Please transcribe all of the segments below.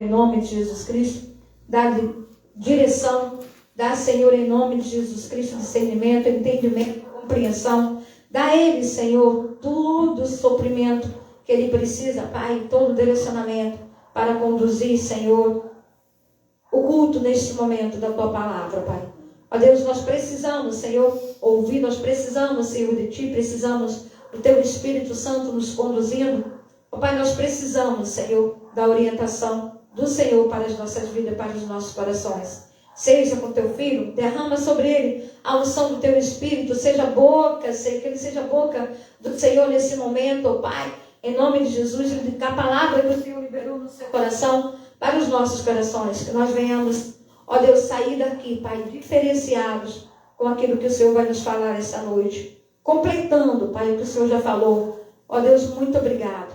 em nome de Jesus Cristo, dá-lhe direção, dá, Senhor, em nome de Jesus Cristo, discernimento, entendimento, compreensão. Dá a ele, Senhor, todo o suprimento que ele precisa, Pai, todo o direcionamento para conduzir, Senhor, o culto neste momento da Tua palavra, Pai. Ó Deus, nós precisamos, Senhor, ouvir, nós precisamos, Senhor, de Ti, precisamos do Teu Espírito Santo nos conduzindo. Ó Pai, nós precisamos, Senhor, da orientação do Senhor para as nossas vidas, para os nossos corações. Seja com Teu Filho, derrama sobre ele a unção do Teu Espírito, seja boca, Senhor, que ele seja boca do Senhor nesse momento, ó Pai, em nome de Jesus, a palavra que o Senhor liberou no seu coração, para os nossos corações, que nós venhamos, ó Deus, sair daqui, Pai, diferenciados com aquilo que o Senhor vai nos falar essa noite, completando, Pai, o que o Senhor já falou. Ó Deus, muito obrigado.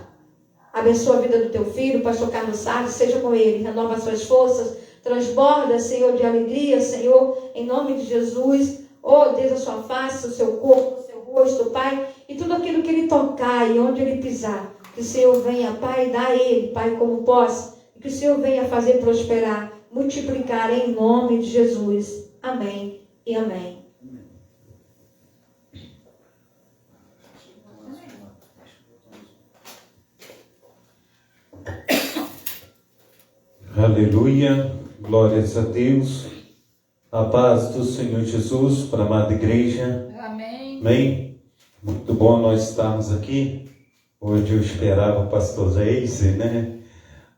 Abençoa a vida do Teu Filho, Pastor Carlos Salles, seja com ele, renova as suas forças, transborda, Senhor, de alegria, Senhor, em nome de Jesus. Ó Deus, a sua face, o seu corpo, o seu rosto, Pai, e tudo aquilo que ele tocar e onde ele pisar, que o Senhor venha, Pai, dar a ele, Pai, como posse, que o Senhor venha fazer prosperar, multiplicar em nome de Jesus. Amém e amém. Aleluia, glórias a Deus. A paz do Senhor Jesus para a amada igreja. Amém. Amém. Muito bom nós estarmos aqui. Hoje eu esperava o pastor Eise, né?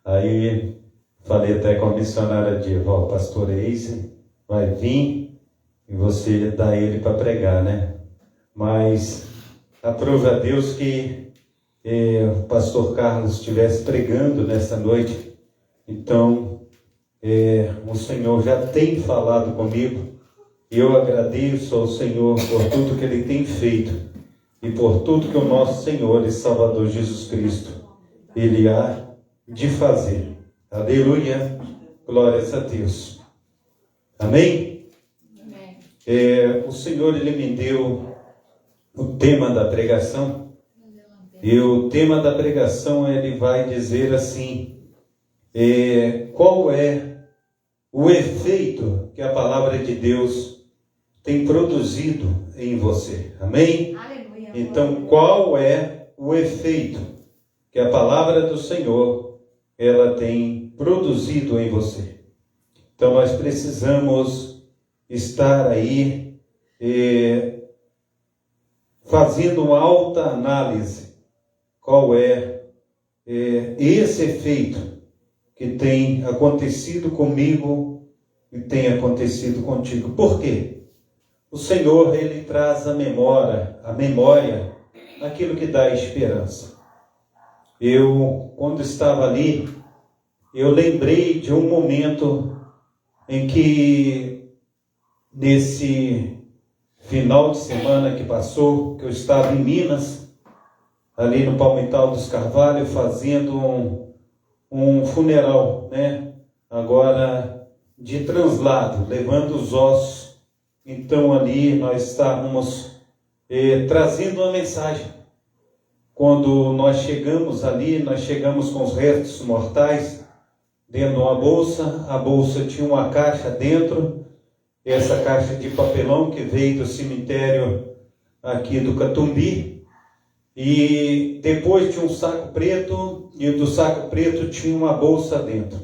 Aí falei até com a missionária de o pastor Eise vai vir e você dá ele para pregar, né? Mas aprove a Deus que o pastor Carlos estivesse pregando nessa noite. Então, o Senhor já tem falado comigo e eu agradeço ao Senhor por tudo que Ele tem feito e por tudo que o nosso Senhor e Salvador Jesus Cristo, Ele há de fazer. Aleluia, glórias a Deus. Amém? Amém. O Senhor, Ele me deu o tema da pregação e o tema da pregação, Ele vai dizer assim, qual é o efeito que a palavra de Deus tem produzido em você. Amém? Aleluia. Então, qual é o efeito que a palavra do Senhor ela tem produzido em você? Então, nós precisamos estar aí fazendo uma alta análise. Qual é esse efeito que tem acontecido comigo e tem acontecido contigo? Por quê? O Senhor, Ele traz a memória aquilo que dá esperança. Eu, quando estava ali, eu lembrei de um momento em que, nesse final de semana que passou, que eu estava em Minas, ali no Palmital dos Carvalho, fazendo um funeral, né? Agora de translado, levando os ossos. Então ali nós estávamos trazendo uma mensagem. Quando nós chegamos ali, nós chegamos com os restos mortais dentro de uma bolsa. A bolsa tinha uma caixa dentro, essa caixa de papelão que veio do cemitério aqui do Catumbi. E depois tinha um saco preto, e do saco preto tinha uma bolsa dentro.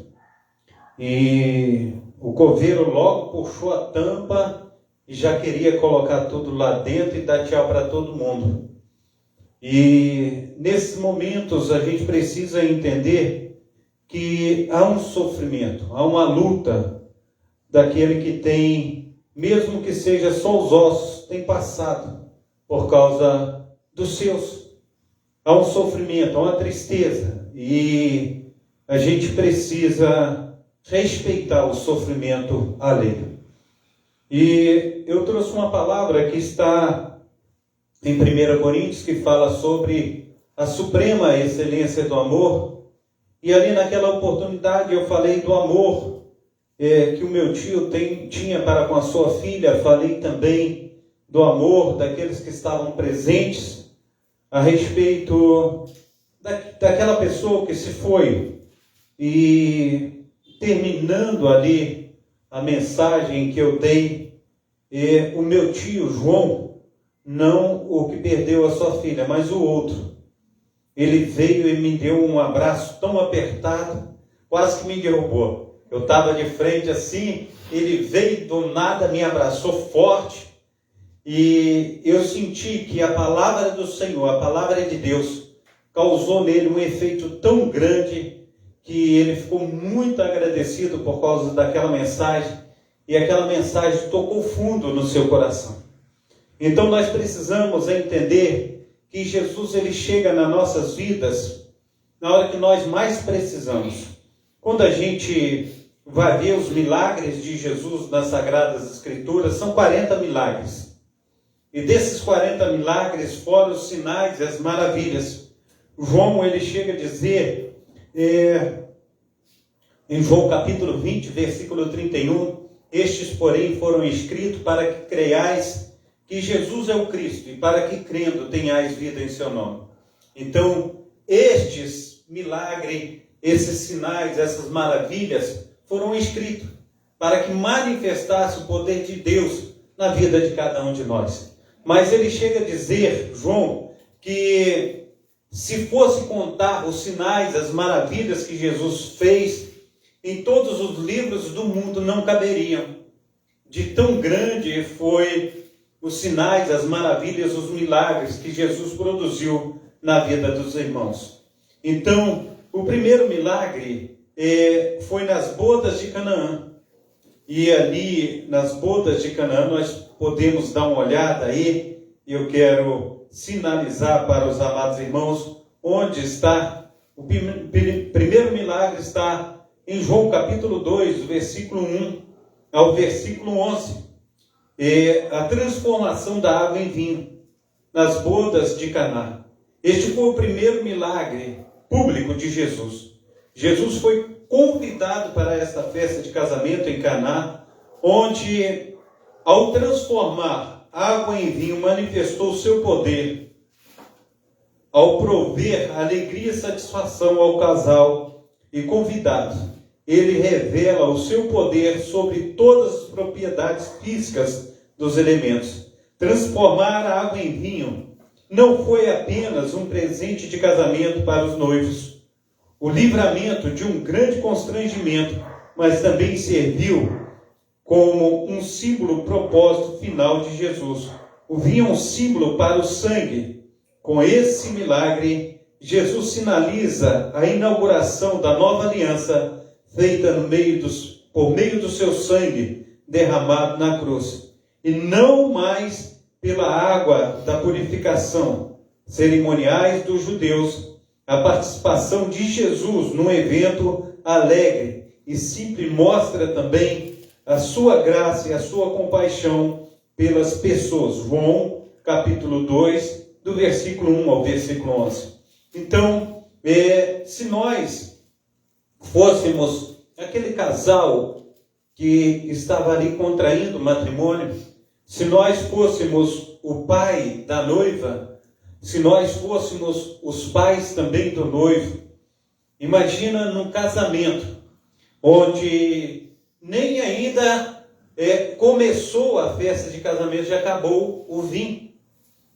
E o coveiro logo puxou a tampa e já queria colocar tudo lá dentro e dar tchau para todo mundo. E nesses momentos a gente precisa entender que há um sofrimento, há uma luta daquele que tem, mesmo que seja só os ossos, tem passado por causa dos seus. Há um sofrimento, há uma tristeza, e a gente precisa respeitar o sofrimento alheio. E eu trouxe uma palavra que está em 1 Coríntios, que fala sobre a suprema excelência do amor, e ali naquela oportunidade eu falei do amor que o meu tio tinha para com a sua filha. Falei também do amor daqueles que estavam presentes a respeito daquela pessoa que se foi. E terminando ali a mensagem que eu dei, o meu tio João, não o que perdeu a sua filha, mas o outro, ele veio e me deu um abraço tão apertado, quase que me derrubou. Eu estava de frente assim, ele veio do nada, me abraçou forte, e eu senti que a palavra do Senhor, a palavra de Deus, causou nele um efeito tão grande que ele ficou muito agradecido por causa daquela mensagem, e aquela mensagem tocou fundo no seu coração. Então nós precisamos entender que Jesus ele chega nas nossas vidas na hora que nós mais precisamos. Quando a gente vai ver os milagres de Jesus nas Sagradas Escrituras, são 40 milagres. E desses 40 milagres, fora os sinais e as maravilhas, João ele chega a dizer, em João capítulo 20, versículo 31, estes, porém, foram escritos para que creiais que Jesus é o Cristo, e para que, crendo, tenhais vida em seu nome. Então, estes milagres, esses sinais, essas maravilhas, foram escritos para que manifestasse o poder de Deus na vida de cada um de nós. Mas ele chega a dizer, João, que se fosse contar os sinais, as maravilhas que Jesus fez, em todos os livros do mundo não caberiam. De tão grande foi os sinais, as maravilhas, os milagres que Jesus produziu na vida dos irmãos. Então, o primeiro milagre foi nas bodas de Canaã. E ali, nas bodas de Canaã, nós podemos dar uma olhada aí. Eu quero sinalizar para os amados irmãos onde está. O primeiro milagre está em João capítulo 2, versículo 1 ao versículo 11. A transformação da água em vinho nas bodas de Caná. Este foi o primeiro milagre público de Jesus. Jesus foi convidado para esta festa de casamento em Caná, onde, ao transformar água em vinho, manifestou o seu poder, ao prover alegria e satisfação ao casal e convidado. Ele revela o seu poder sobre todas as propriedades físicas dos elementos. Transformar a água em vinho não foi apenas um presente de casamento para os noivos, o livramento de um grande constrangimento, mas também serviu como um símbolo, propósito final de Jesus. O vinho é um símbolo para o sangue. Com esse milagre, Jesus sinaliza a inauguração da nova aliança feita por meio do seu sangue derramado na cruz, e não mais pela água da purificação cerimoniais dos judeus. A participação de Jesus num evento alegre e simples mostra também a sua graça e a sua compaixão pelas pessoas. João capítulo 2, do versículo 1 ao versículo 11. Então, se nós fôssemos aquele casal que estava ali contraindo matrimônio, se nós fôssemos o pai da noiva, se nós fôssemos os pais também do noivo, imagina num casamento onde nem ainda começou a festa de casamento, já acabou o vinho.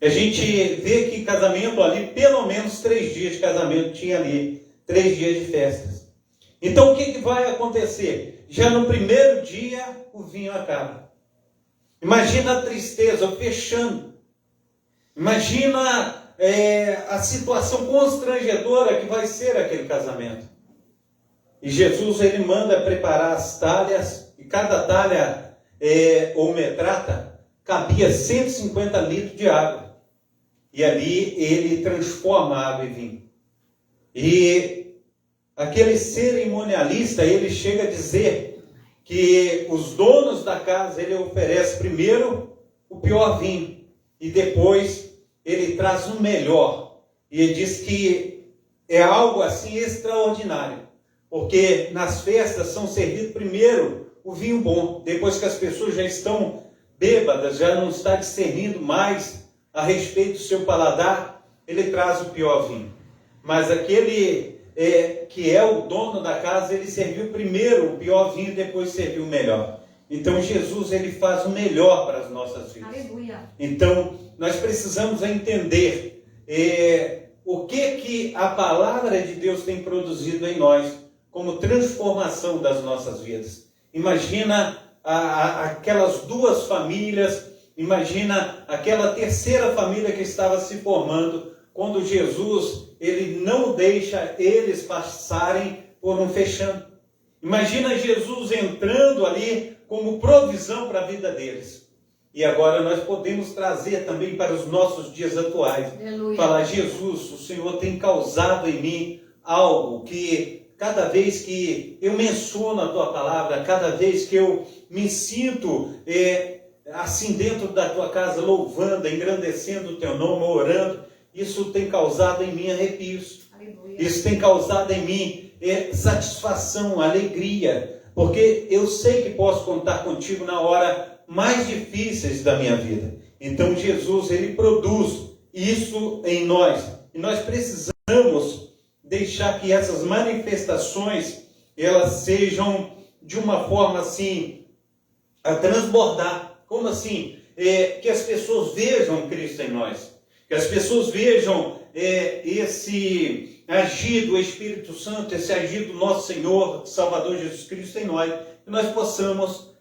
A gente vê que casamento ali, pelo menos 3 dias de casamento tinha ali, 3 dias de festas. Então o que vai acontecer? Já no primeiro dia o vinho acaba. Imagina a tristeza fechando. Imagina a situação constrangedora que vai ser aquele casamento. E Jesus ele manda preparar as talhas, e cada talha ou metrata cabia 150 litros de água. E ali ele transforma a água em vinho. E aquele cerimonialista, ele chega a dizer que os donos da casa, ele oferece primeiro o pior vinho, e depois ele traz o melhor. E ele diz que é algo assim extraordinário, porque nas festas são servidos primeiro o vinho bom, depois que as pessoas já estão bêbadas, já não está discernindo mais a respeito do seu paladar, ele traz o pior vinho. Mas aquele que é o dono da casa, ele serviu primeiro o pior vinho e depois serviu o melhor. Então Jesus, ele faz o melhor para as nossas vidas. Aleluia. Então nós precisamos entender o que a palavra de Deus tem produzido em nós como transformação das nossas vidas. Imagina aquelas duas famílias, imagina aquela terceira família que estava se formando quando Jesus, ele não deixa eles passarem por um vexame. Imagina Jesus entrando ali como provisão para a vida deles. E agora nós podemos trazer também para os nossos dias atuais. Aleluia. Falar, Jesus, o Senhor tem causado em mim algo que cada vez que eu menciono a Tua palavra, cada vez que eu me sinto assim dentro da Tua casa, louvando, engrandecendo o Teu nome, orando, isso tem causado em mim arrepios. Aleluia. Isso tem causado em mim satisfação, alegria, porque eu sei que posso contar contigo na hora mais difíceis da minha vida. Então Jesus, ele produz isso em nós, e nós precisamos deixar que essas manifestações, elas sejam de uma forma assim, a transbordar. Como assim? Que as pessoas vejam Cristo em nós, que as pessoas vejam esse agir do Espírito Santo, esse agir do nosso Senhor, Salvador Jesus Cristo em nós, que nós possamos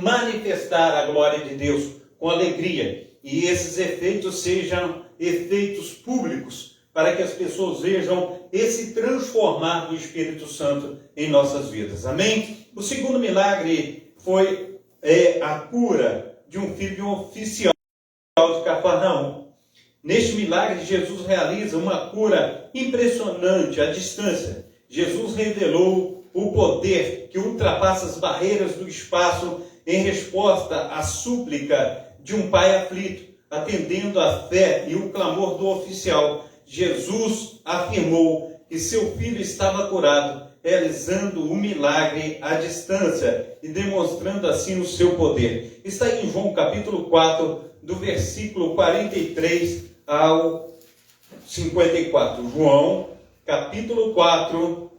manifestar a glória de Deus com alegria, e esses efeitos sejam efeitos públicos, para que as pessoas vejam esse transformar do Espírito Santo em nossas vidas. Amém? O segundo milagre foi a cura de um filho de um oficial de Cafarnaum. Neste milagre, Jesus realiza uma cura impressionante à distância. Jesus revelou o poder que ultrapassa as barreiras do espaço em resposta à súplica de um pai aflito, atendendo à fé e o clamor do oficial. Jesus afirmou que seu filho estava curado, realizando o milagre à distância e demonstrando assim o seu poder. Está em João capítulo 4, do versículo 43 ao 54. João capítulo 4,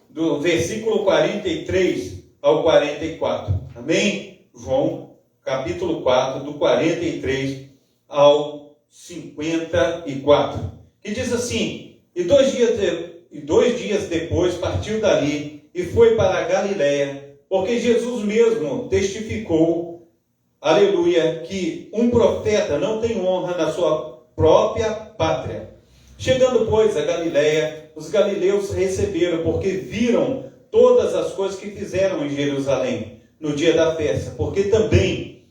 do versículo 43 ao 44. Amém? João capítulo 4, do 43 ao 54. Que diz assim: E dois dias depois partiu dali e foi para a Galiléia, porque Jesus mesmo testificou, aleluia, que um profeta não tem honra na sua própria pátria. Chegando, pois, a Galiléia, os galileus receberam, porque viram todas as coisas que fizeram em Jerusalém no dia da festa, porque também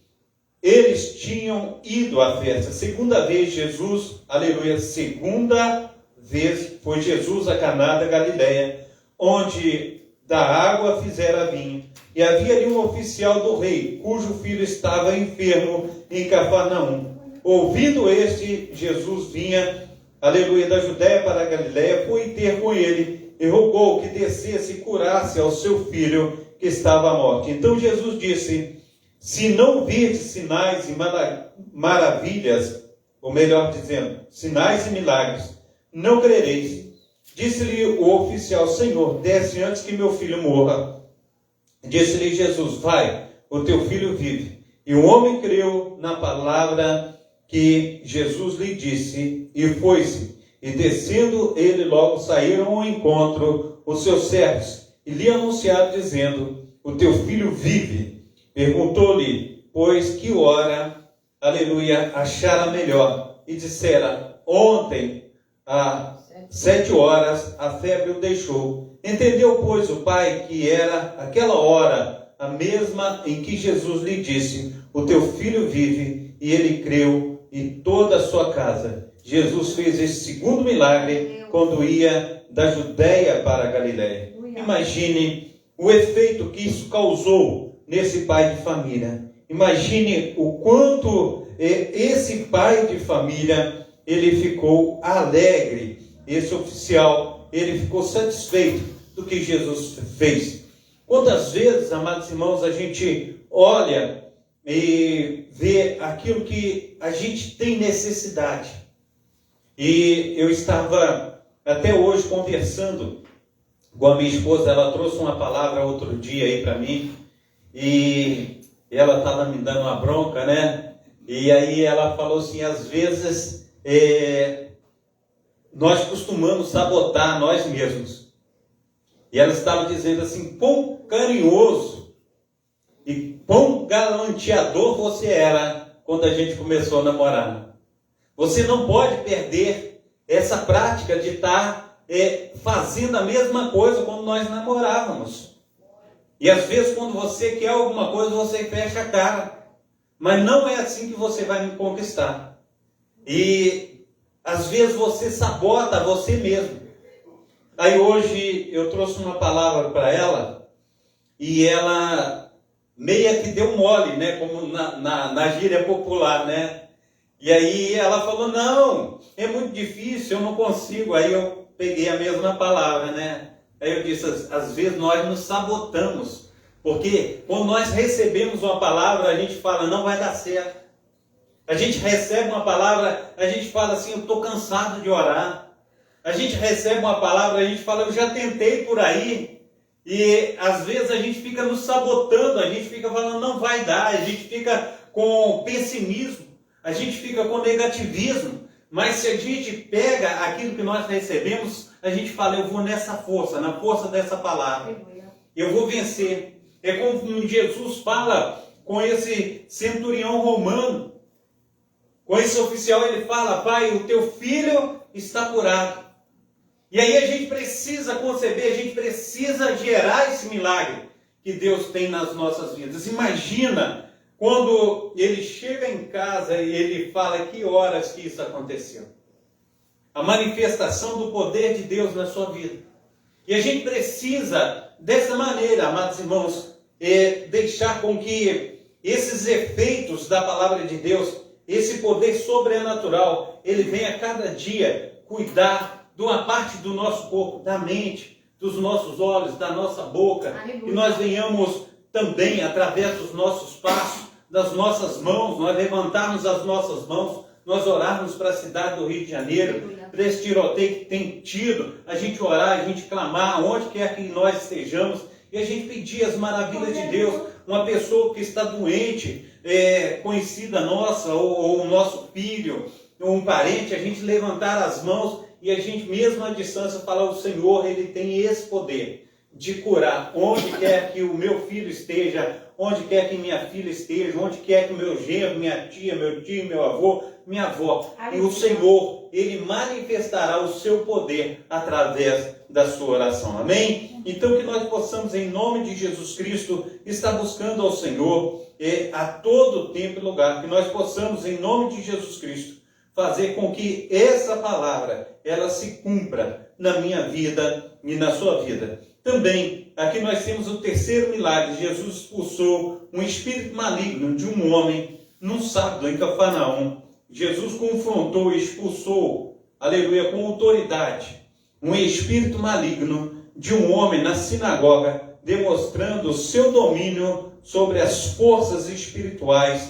eles tinham ido à festa. Segunda vez Jesus, aleluia, segunda vez foi Jesus a Caná da Galiléia, onde da água fizera vinho. E havia ali um oficial do rei, cujo filho estava enfermo em Cafarnaum. Ouvindo este, Jesus vinha, aleluia, da Judéia para a Galiléia, foi ter com ele e rogou que descesse e curasse ao seu filho que estava à morte. Então Jesus disse: se não virdes sinais e maravilhas, ou melhor dizendo, sinais e milagres, não crereis. Disse-lhe o oficial: Senhor, desce antes que meu filho morra. Disse-lhe Jesus: vai, o teu filho vive. E o homem creu na palavra que Jesus lhe disse, e foi-se. E descendo ele, logo saíram ao encontro os seus servos, e lhe anunciaram, dizendo: o teu filho vive. Perguntou-lhe, pois, que hora, aleluia, achara melhor. E dissera: ontem, às 7 horas, a febre o deixou. Entendeu, pois, o pai que era aquela hora a mesma em que Jesus lhe disse: o teu filho vive. E ele creu, e toda a sua casa. Jesus fez esse segundo milagre quando ia da Judéia para a Galiléia. Imagine o efeito que isso causou nesse pai de família. Imagine o quanto esse pai de família, ele ficou alegre. Esse oficial, ele ficou satisfeito do que Jesus fez. Quantas vezes, amados irmãos, a gente olha e vê aquilo que a gente tem necessidade. E eu estava até hoje conversando igual a minha esposa, ela trouxe uma palavra outro dia aí para mim, e ela estava me dando uma bronca, né? E aí ela falou assim, às vezes nós costumamos sabotar nós mesmos. E ela estava dizendo assim, quão carinhoso e quão galanteador você era quando a gente começou a namorar. Você não pode perder essa prática de estar fazendo a mesma coisa quando nós namorávamos. E às vezes quando você quer alguma coisa, você fecha a cara. Mas não é assim que você vai me conquistar. E às vezes você sabota você mesmo. Aí hoje eu trouxe uma palavra para ela, e ela meia que deu mole, né? Como na gíria popular, né? E aí ela falou, não, é muito difícil, eu não consigo. Aí eu peguei a mesma palavra, né? Aí eu disse, às vezes nós nos sabotamos. Porque quando nós recebemos uma palavra, a gente fala, não vai dar certo. A gente recebe uma palavra, a gente fala assim, eu estou cansado de orar. A gente recebe uma palavra, a gente fala, eu já tentei por aí. E às vezes a gente fica nos sabotando, a gente fica falando, não vai dar. A gente fica com pessimismo, a gente fica com negativismo. Mas se a gente pega aquilo que nós recebemos, a gente fala, eu vou nessa força, na força dessa palavra. Eu vou vencer. É como Jesus fala com esse centurião romano. Com esse oficial ele fala, pai, o teu filho está curado. E aí a gente precisa conceber, a gente precisa gerar esse milagre que Deus tem nas nossas vidas. Imagina quando ele chega em casa e ele fala que horas que isso aconteceu. A manifestação do poder de Deus na sua vida. E a gente precisa, dessa maneira, amados irmãos, deixar com que esses efeitos da palavra de Deus, esse poder sobrenatural, ele venha a cada dia cuidar de uma parte do nosso corpo, da mente, dos nossos olhos, da nossa boca. Aleluia. E nós venhamos também, através dos nossos passos, das nossas mãos, nós levantarmos as nossas mãos, nós orarmos para a cidade do Rio de Janeiro, para esse tiroteio que tem tido, a gente orar, a gente clamar, onde quer que nós estejamos, e a gente pedir as maravilhas de Deus. Uma pessoa que está doente, conhecida nossa, ou o nosso filho, ou um parente, a gente levantar as mãos e a gente mesmo à distância falar, o Senhor, Ele tem esse poder de curar onde quer que o meu filho esteja, onde quer que minha filha esteja, onde quer que o meu genro, minha tia, meu tio, meu avô, minha avó. E o Senhor, Ele manifestará o seu poder através da sua oração. Amém? Então que nós possamos, em nome de Jesus Cristo, estar buscando ao Senhor a todo tempo e lugar. Que nós possamos, em nome de Jesus Cristo, fazer com que essa palavra, ela se cumpra na minha vida e na sua vida. Também, aqui nós temos o terceiro milagre. Jesus expulsou um espírito maligno de um homem num sábado em Cafarnaum. Jesus confrontou e expulsou, aleluia, com autoridade, um espírito maligno de um homem na sinagoga, demonstrando o seu domínio sobre as forças espirituais.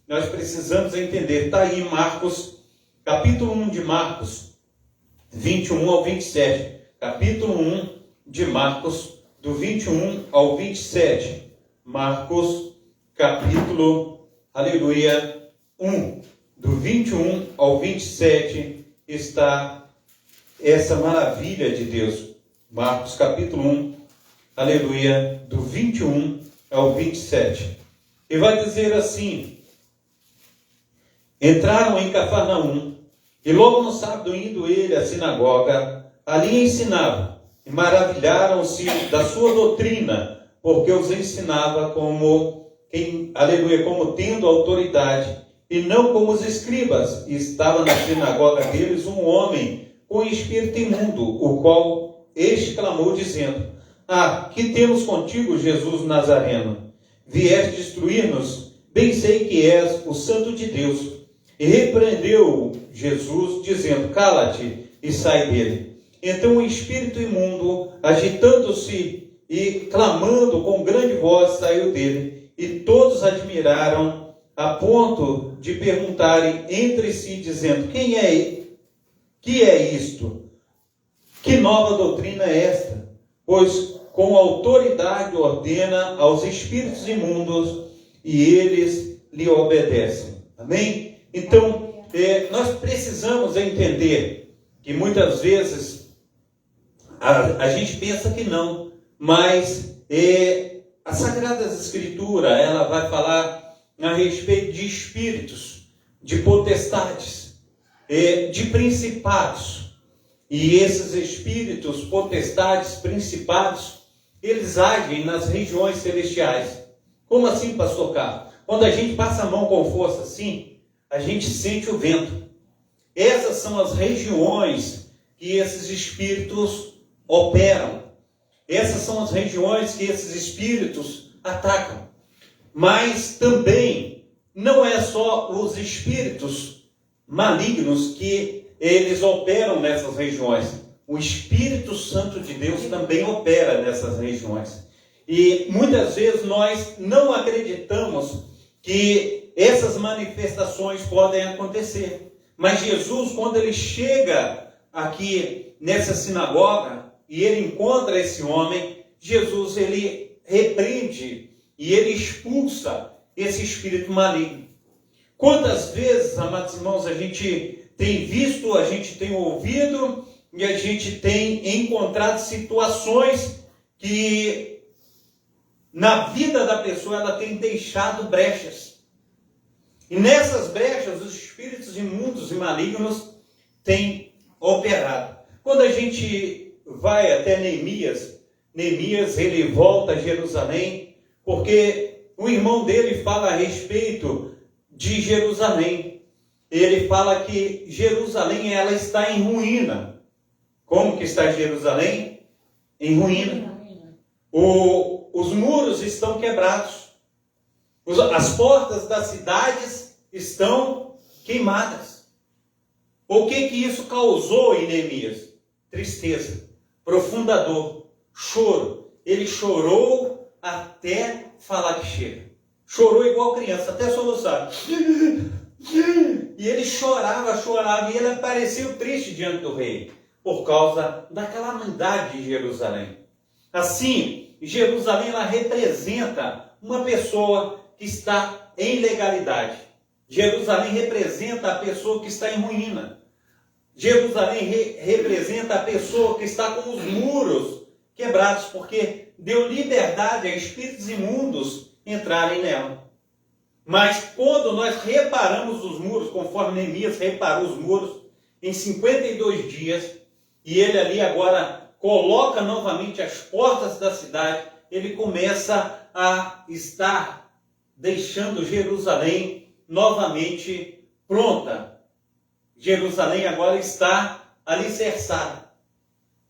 Nós precisamos entender, está aí Marcos, capítulo 1 de Marcos, 21 ao 27. Capítulo 1 de Marcos, do 21 ao 27. Marcos, capítulo, aleluia, 1, do 21 ao 27, está essa maravilha de Deus. Marcos, capítulo 1, aleluia, do 21 ao 27. E vai dizer assim: entraram em Cafarnaum, e logo no sábado, indo ele à sinagoga, ali ensinava, e maravilharam-se da sua doutrina, porque os ensinava como tendo autoridade, e não como os escribas. E estava na sinagoga deles um homem com espírito imundo, o qual este clamou, dizendo: Ah, que temos contigo, Jesus Nazareno? Vieste destruir-nos? Bem sei que és o Santo de Deus. E repreendeu Jesus, dizendo: Cala-te e sai dele. Então o espírito imundo, agitando-se e clamando com grande voz, saiu dele. E todos admiraram, a ponto de perguntarem entre si, dizendo: Que é isto? Que nova doutrina é esta? pois com autoridade ordena aos espíritos imundos e eles lhe obedecem. Amém? Então, nós precisamos entender que muitas vezes a gente pensa que não, mas a Sagrada Escritura, ela vai falar a respeito de espíritos, de potestades, de principados. E esses espíritos, potestades, principados, eles agem nas regiões celestiais. Como assim, pastor Carlos? Quando a gente passa a mão com força assim, a gente sente o vento. Essas são as regiões que esses espíritos operam. Essas são as regiões que esses espíritos atacam. Mas também não é só os espíritos malignos que eles operam nessas regiões. O Espírito Santo de Deus também opera nessas regiões. E muitas vezes nós não acreditamos que essas manifestações podem acontecer. Mas Jesus, quando ele chega aqui nessa sinagoga e ele encontra esse homem, Jesus ele repreende e ele expulsa esse espírito maligno. Quantas vezes, amados irmãos, a gente tem visto, a gente tem ouvido e a gente tem encontrado situações que na vida da pessoa ela tem deixado brechas. E nessas brechas os espíritos imundos e malignos têm operado. Quando a gente vai até Neemias, ele volta a Jerusalém, porque o irmão dele fala a respeito de Jerusalém. Ele fala que Jerusalém ela está em ruína. Como que está Jerusalém? Em ruína. Os muros estão quebrados. As portas das cidades estão queimadas. O que isso causou em Neemias? Tristeza, profunda dor, choro. Ele chorou até falar que chega. Chorou igual criança, até soluçar. E ele chorava, e ele apareceu triste diante do rei, por causa da calamidade de Jerusalém. Assim, Jerusalém ela representa uma pessoa que está em legalidade. Jerusalém representa a pessoa que está em ruína. Jerusalém representa a pessoa que está com os muros quebrados, porque deu liberdade a espíritos imundos entrarem nela. Mas quando nós reparamos os muros, conforme Neemias reparou os muros, em 52 dias, e ele ali agora coloca novamente as portas da cidade, ele começa a estar deixando Jerusalém novamente pronta. Jerusalém agora está alicerçada.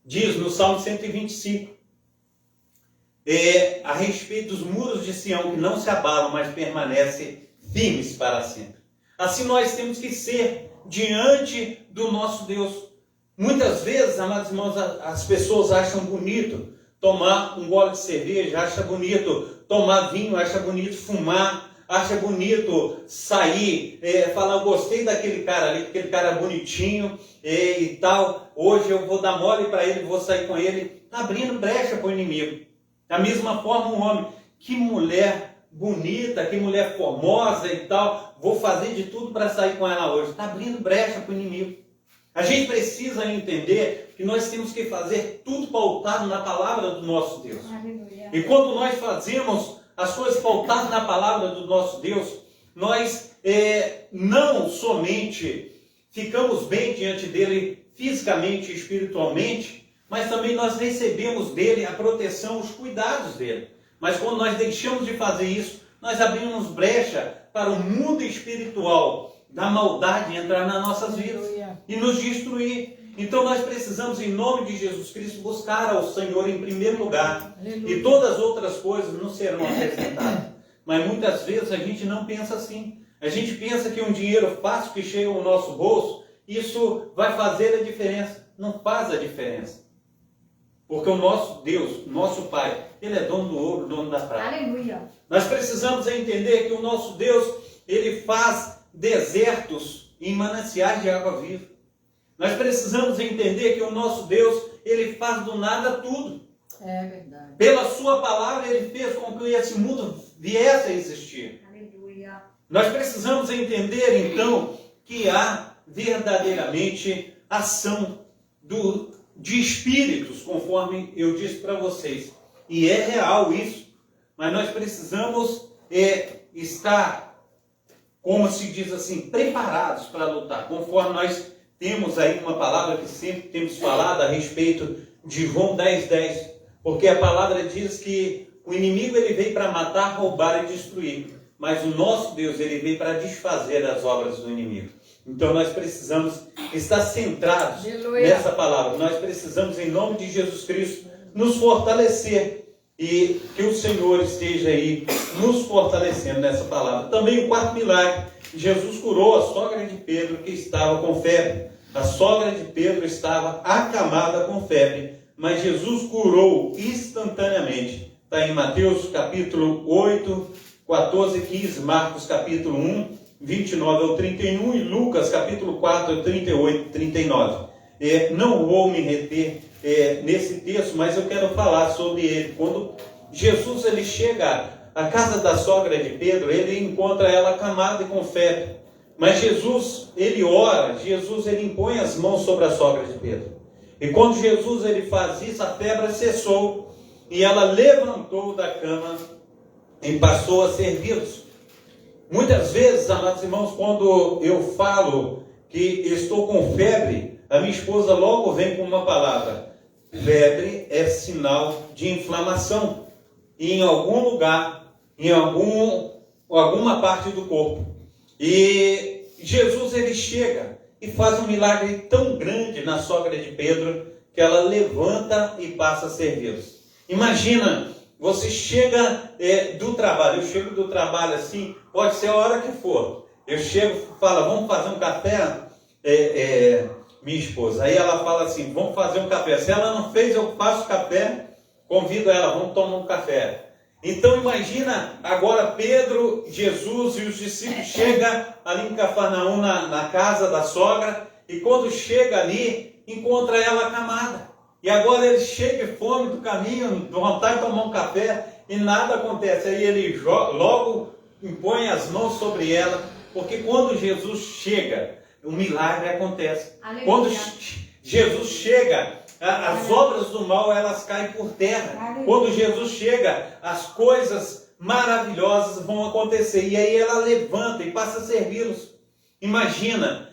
Diz no Salmo 125, a respeito dos muros de Sião, que não se abalam, mas permanecem firmes para sempre. Assim nós temos que ser diante do nosso Deus. Muitas vezes, amados irmãos, as pessoas acham bonito tomar um gole de cerveja, acham bonito tomar vinho, acham bonito fumar, acham bonito sair, falar, eu gostei daquele cara ali, aquele cara bonitinho e tal, hoje eu vou dar mole para ele, vou sair com ele, está abrindo brecha para o inimigo. Da mesma forma, um homem, que mulher bonita, que mulher formosa e tal, vou fazer de tudo para sair com ela hoje. Está abrindo brecha para o inimigo. A gente precisa entender que nós temos que fazer tudo pautado na palavra do nosso Deus. Aleluia. E quando nós fazemos as coisas pautadas na palavra do nosso Deus, nós não somente ficamos bem diante dele fisicamente e espiritualmente, mas também nós recebemos dele a proteção, os cuidados dele. Mas quando nós deixamos de fazer isso, nós abrimos brecha para o mundo espiritual da maldade entrar nas nossas vidas e nos destruir. Então nós precisamos, em nome de Jesus Cristo, buscar ao Senhor em primeiro lugar. Aleluia. E todas as outras coisas não serão acrescentadas. Mas muitas vezes a gente não pensa assim. A gente pensa que um dinheiro fácil que chega ao nosso bolso, isso vai fazer a diferença. Não faz a diferença. Porque o nosso Deus, nosso Pai, Ele é dono do ouro, dono da prata. Aleluia. Nós precisamos entender que o nosso Deus, Ele faz desertos em mananciais de água viva. Nós precisamos entender que o nosso Deus, Ele faz do nada tudo. É verdade. Pela sua palavra, ele fez com que esse mundo viesse a existir. Aleluia. Nós precisamos entender, então, que há verdadeiramente ação de espíritos, conforme eu disse para vocês. E é real isso. Mas nós precisamos estar, como se diz assim, preparados para lutar. Conforme nós temos aí uma palavra que sempre temos falado a respeito de João 10:10. Porque a palavra diz que o inimigo ele veio para matar, roubar e destruir. Mas o nosso Deus ele veio para desfazer as obras do inimigo. Então nós precisamos estar centrados nessa palavra. Nós precisamos, em nome de Jesus Cristo, nos fortalecer. E que o Senhor esteja aí nos fortalecendo nessa palavra. Também o quarto milagre. Jesus curou a sogra de Pedro que estava com febre. A sogra de Pedro estava acamada com febre. Mas Jesus curou instantaneamente. Está em Mateus capítulo 8, 14 e 15. Marcos capítulo 1, 29 ao 31. E Lucas capítulo 4, 38 e 39. Não vou me reter nesse texto, mas eu quero falar sobre ele. Quando Jesus ele chega à casa da sogra de Pedro, ele encontra ela acamada e com febre. Mas Jesus, ele ora, Jesus ele impõe as mãos sobre a sogra de Pedro. E quando Jesus ele faz isso, a febre cessou e ela levantou da cama e passou a servi-los. Muitas vezes, amados irmãos, quando eu falo que estou com febre, a minha esposa logo vem com uma palavra. Febre é sinal de inflamação em algum lugar, em alguma parte do corpo. E Jesus ele chega e faz um milagre tão grande na sogra de Pedro que ela levanta e passa a servi-los. Imagina, você chega do trabalho, eu chego do trabalho assim, pode ser a hora que for. Eu chego e falo, vamos fazer um café? Minha esposa. Aí ela fala assim, vamos fazer um café. Se ela não fez, eu faço café, convido ela, vamos tomar um café. Então imagina agora Pedro, Jesus e os discípulos chegam ali em Cafarnaum, na casa da sogra, e quando chega ali, encontra ela acamada. E agora ele chega de fome do caminho, vontade de tomar um café, e nada acontece. Aí ele logo impõe as mãos sobre ela, porque quando Jesus chega, o milagre acontece. Aleluia. Quando Jesus chega, as obras do mal elas caem por terra. Aleluia. Quando Jesus chega, as coisas maravilhosas vão acontecer. E aí ela levanta e passa a servi-los. Imagina,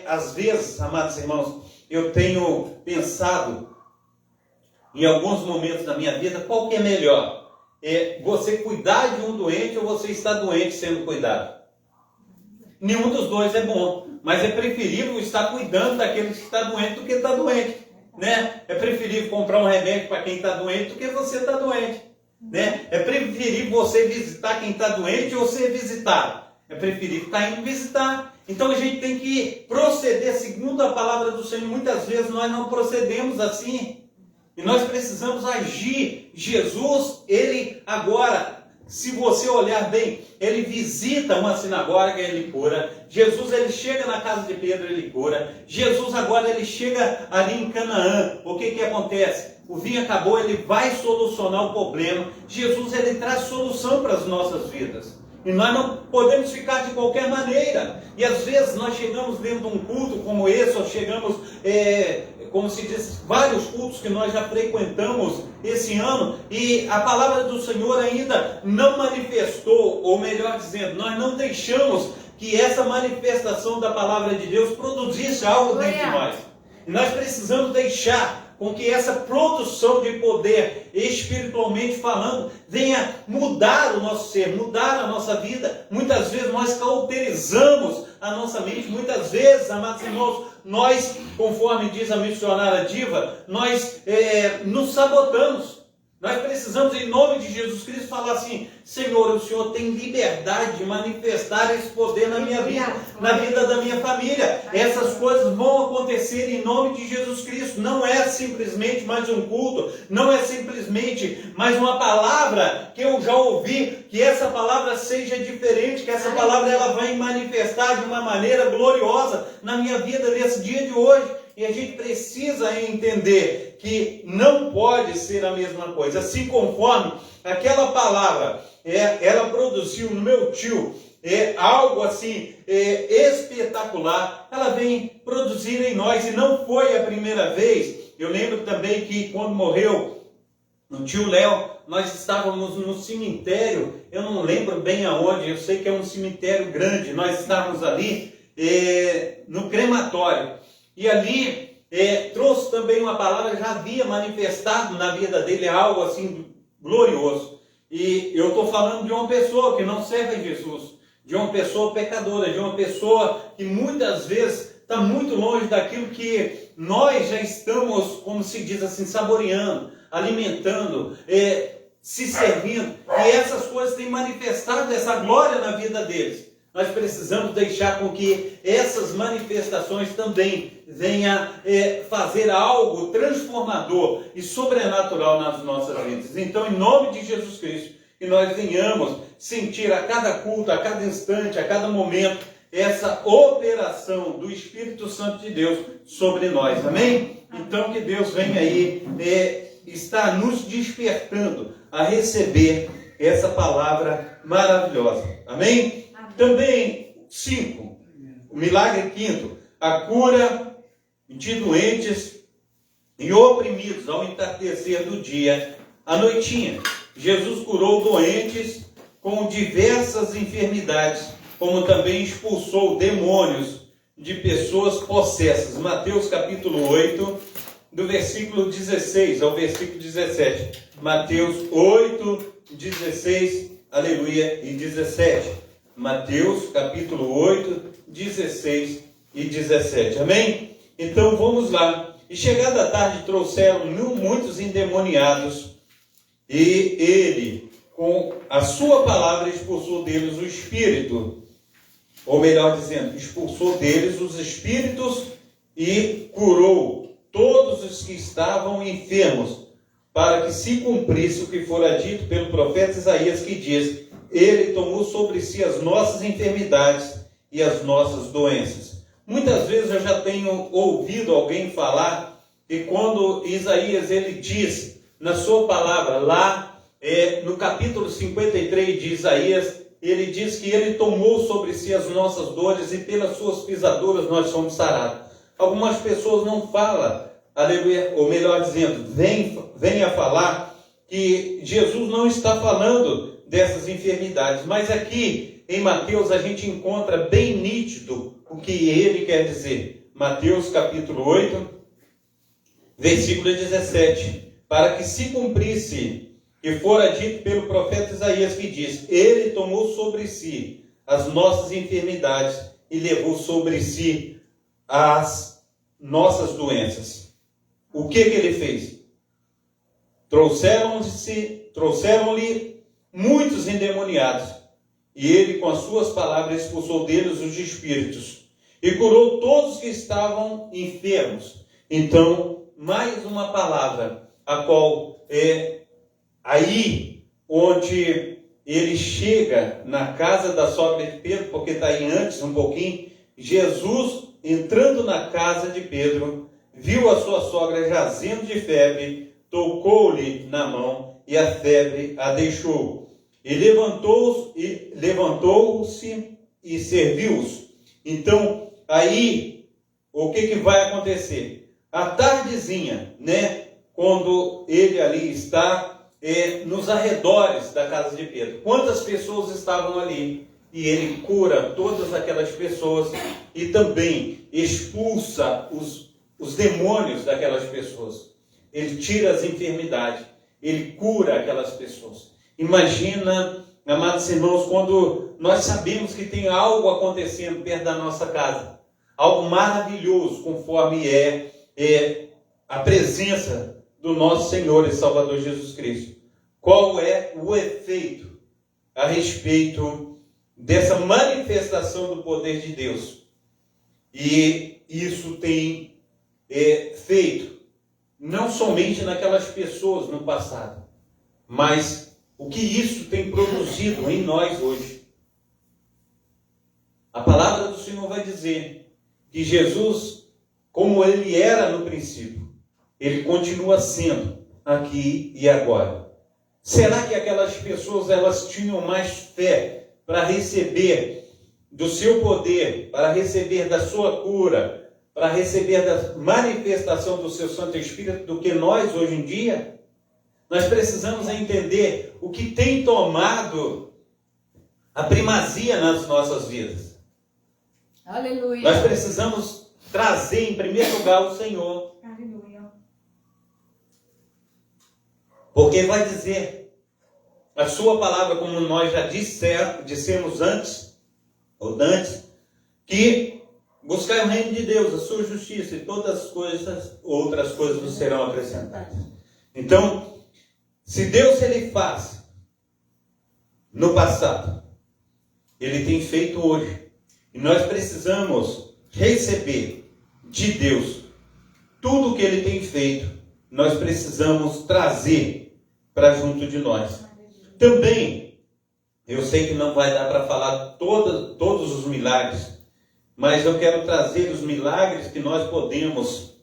às vezes, amados irmãos, eu tenho pensado em alguns momentos da minha vida, qual que é melhor? Você cuidar de um doente ou você estar doente sendo cuidado? Nenhum dos dois é bom. Mas é preferível estar cuidando daquele que está doente do que está doente, né? É preferível comprar um remédio para quem está doente do que você está doente, né? É preferível você visitar quem está doente ou ser visitado. É preferível estar indo visitar. Então a gente tem que proceder segundo a palavra do Senhor. Muitas vezes nós não procedemos assim. E nós precisamos agir. Jesus, ele agora, se você olhar bem, ele visita uma sinagoga e ele cura. Jesus, ele chega na casa de Pedro, ele cura. Jesus agora, ele chega ali em Canaã. O que acontece? O vinho acabou, ele vai solucionar o problema. Jesus, ele traz solução para as nossas vidas. E nós não podemos ficar de qualquer maneira. E às vezes nós chegamos dentro de um culto como esse, ou chegamos, como se diz, vários cultos que nós já frequentamos esse ano, e a palavra do Senhor ainda não manifestou, ou melhor dizendo, nós não deixamos que essa manifestação da palavra de Deus produzisse algo dentro de nós. E nós precisamos deixar com que essa produção de poder, espiritualmente falando, venha mudar o nosso ser, mudar a nossa vida. Muitas vezes nós cauterizamos a nossa mente, muitas vezes, amados irmãos, nós, conforme diz a missionária Diva, nós nos sabotamos. Nós precisamos, em nome de Jesus Cristo, falar assim: Senhor, o Senhor tem liberdade de manifestar esse poder na minha vida, na vida da minha família. Essas coisas vão acontecer em nome de Jesus Cristo. Não é simplesmente mais um culto, não é simplesmente mais uma palavra que eu já ouvi, que essa palavra seja diferente, que essa palavra ela vai manifestar de uma maneira gloriosa na minha vida nesse dia de hoje. E a gente precisa entender que não pode ser a mesma coisa. Assim conforme aquela palavra, ela produziu no meu tio algo assim espetacular, ela vem produzir em nós. E não foi a primeira vez. Eu lembro também que quando morreu o tio Léo, nós estávamos no cemitério, eu não lembro bem aonde, eu sei que é um cemitério grande, nós estávamos ali no crematório. E ali trouxe também uma palavra, já havia manifestado na vida dele algo assim glorioso. E eu estou falando de uma pessoa que não serve a Jesus, de uma pessoa pecadora, de uma pessoa que muitas vezes está muito longe daquilo que nós já estamos, como se diz assim, saboreando, alimentando, se servindo. E essas coisas têm manifestado essa glória na vida deles. Nós precisamos deixar com que essas manifestações também venham fazer algo transformador e sobrenatural nas nossas vidas. Então, em nome de Jesus Cristo, que nós venhamos sentir a cada culto, a cada instante, a cada momento, essa operação do Espírito Santo de Deus sobre nós. Amém? Então, que Deus venha aí está nos despertando a receber essa palavra maravilhosa. Amém? Também, 5, o milagre quinto, a cura de doentes e oprimidos ao entardecer do dia, à noitinha. Jesus curou doentes com diversas enfermidades, como também expulsou demônios de pessoas possessas. Mateus capítulo 8, do versículo 16 ao versículo 17. Mateus 8, 16, aleluia, e 17. Mateus capítulo 8, 16 e 17. Amém? Então vamos lá. E chegada a tarde trouxeram muitos endemoniados, e ele, com a sua palavra, expulsou deles o espírito. Ou melhor dizendo, expulsou deles os espíritos e curou todos os que estavam enfermos, para que se cumprisse o que fora dito pelo profeta Isaías, que diz: ele tomou sobre si as nossas enfermidades e as nossas doenças. Muitas vezes eu já tenho ouvido alguém falar que quando Isaías ele diz na sua palavra, lá no capítulo 53 de Isaías, ele diz que ele tomou sobre si as nossas dores e pelas suas pisaduras nós somos sarados. Algumas pessoas não falam, aleluia, ou melhor dizendo, vem a falar que Jesus não está falando dessas enfermidades, mas aqui em Mateus a gente encontra bem nítido o que ele quer dizer. Mateus capítulo 8, versículo 17, para que se cumprisse que fora dito pelo profeta Isaías, que diz: ele tomou sobre si as nossas enfermidades e levou sobre si as nossas doenças. O que ele fez? Trouxeram-lhe muitos endemoniados, e ele com as suas palavras expulsou deles os espíritos e curou todos que estavam enfermos. Então, mais uma palavra, a qual aí onde ele chega na casa da sogra de Pedro, porque está aí antes um pouquinho, Jesus entrando na casa de Pedro, viu a sua sogra jazendo de febre, tocou-lhe na mão e a febre a deixou. E levantou-se e serviu-os. Então, aí, o que vai acontecer? À tardezinha, quando ele ali está nos arredores da casa de Pedro, quantas pessoas estavam ali? E ele cura todas aquelas pessoas e também expulsa os demônios daquelas pessoas. Ele tira as enfermidades, ele cura aquelas pessoas. Imagina, amados irmãos, quando nós sabemos que tem algo acontecendo perto da nossa casa, algo maravilhoso, conforme a presença do nosso Senhor e Salvador Jesus Cristo. Qual é o efeito a respeito dessa manifestação do poder de Deus? E isso tem feito não somente naquelas pessoas no passado, mas o que isso tem produzido em nós hoje. A palavra do Senhor vai dizer que Jesus como ele era no princípio, ele continua sendo aqui e agora. Será que aquelas pessoas elas tinham mais fé para receber do seu poder, para receber da sua cura, para receber da manifestação do seu Santo Espírito do que nós hoje em dia? Nós precisamos entender o que tem tomado a primazia nas nossas vidas. Aleluia. Nós precisamos trazer em primeiro lugar o Senhor. Aleluia. Porque Ele vai dizer a sua palavra, como nós já dissemos antes, que buscai o reino de Deus, a sua justiça, e todas as coisas, outras coisas nos serão acrescentadas. Então, se Deus ele faz no passado, Ele tem feito hoje. E nós precisamos receber de Deus tudo o que Ele tem feito. Nós precisamos trazer para junto de nós. Também, eu sei que não vai dar para falar todos os milagres, mas eu quero trazer os milagres que nós podemos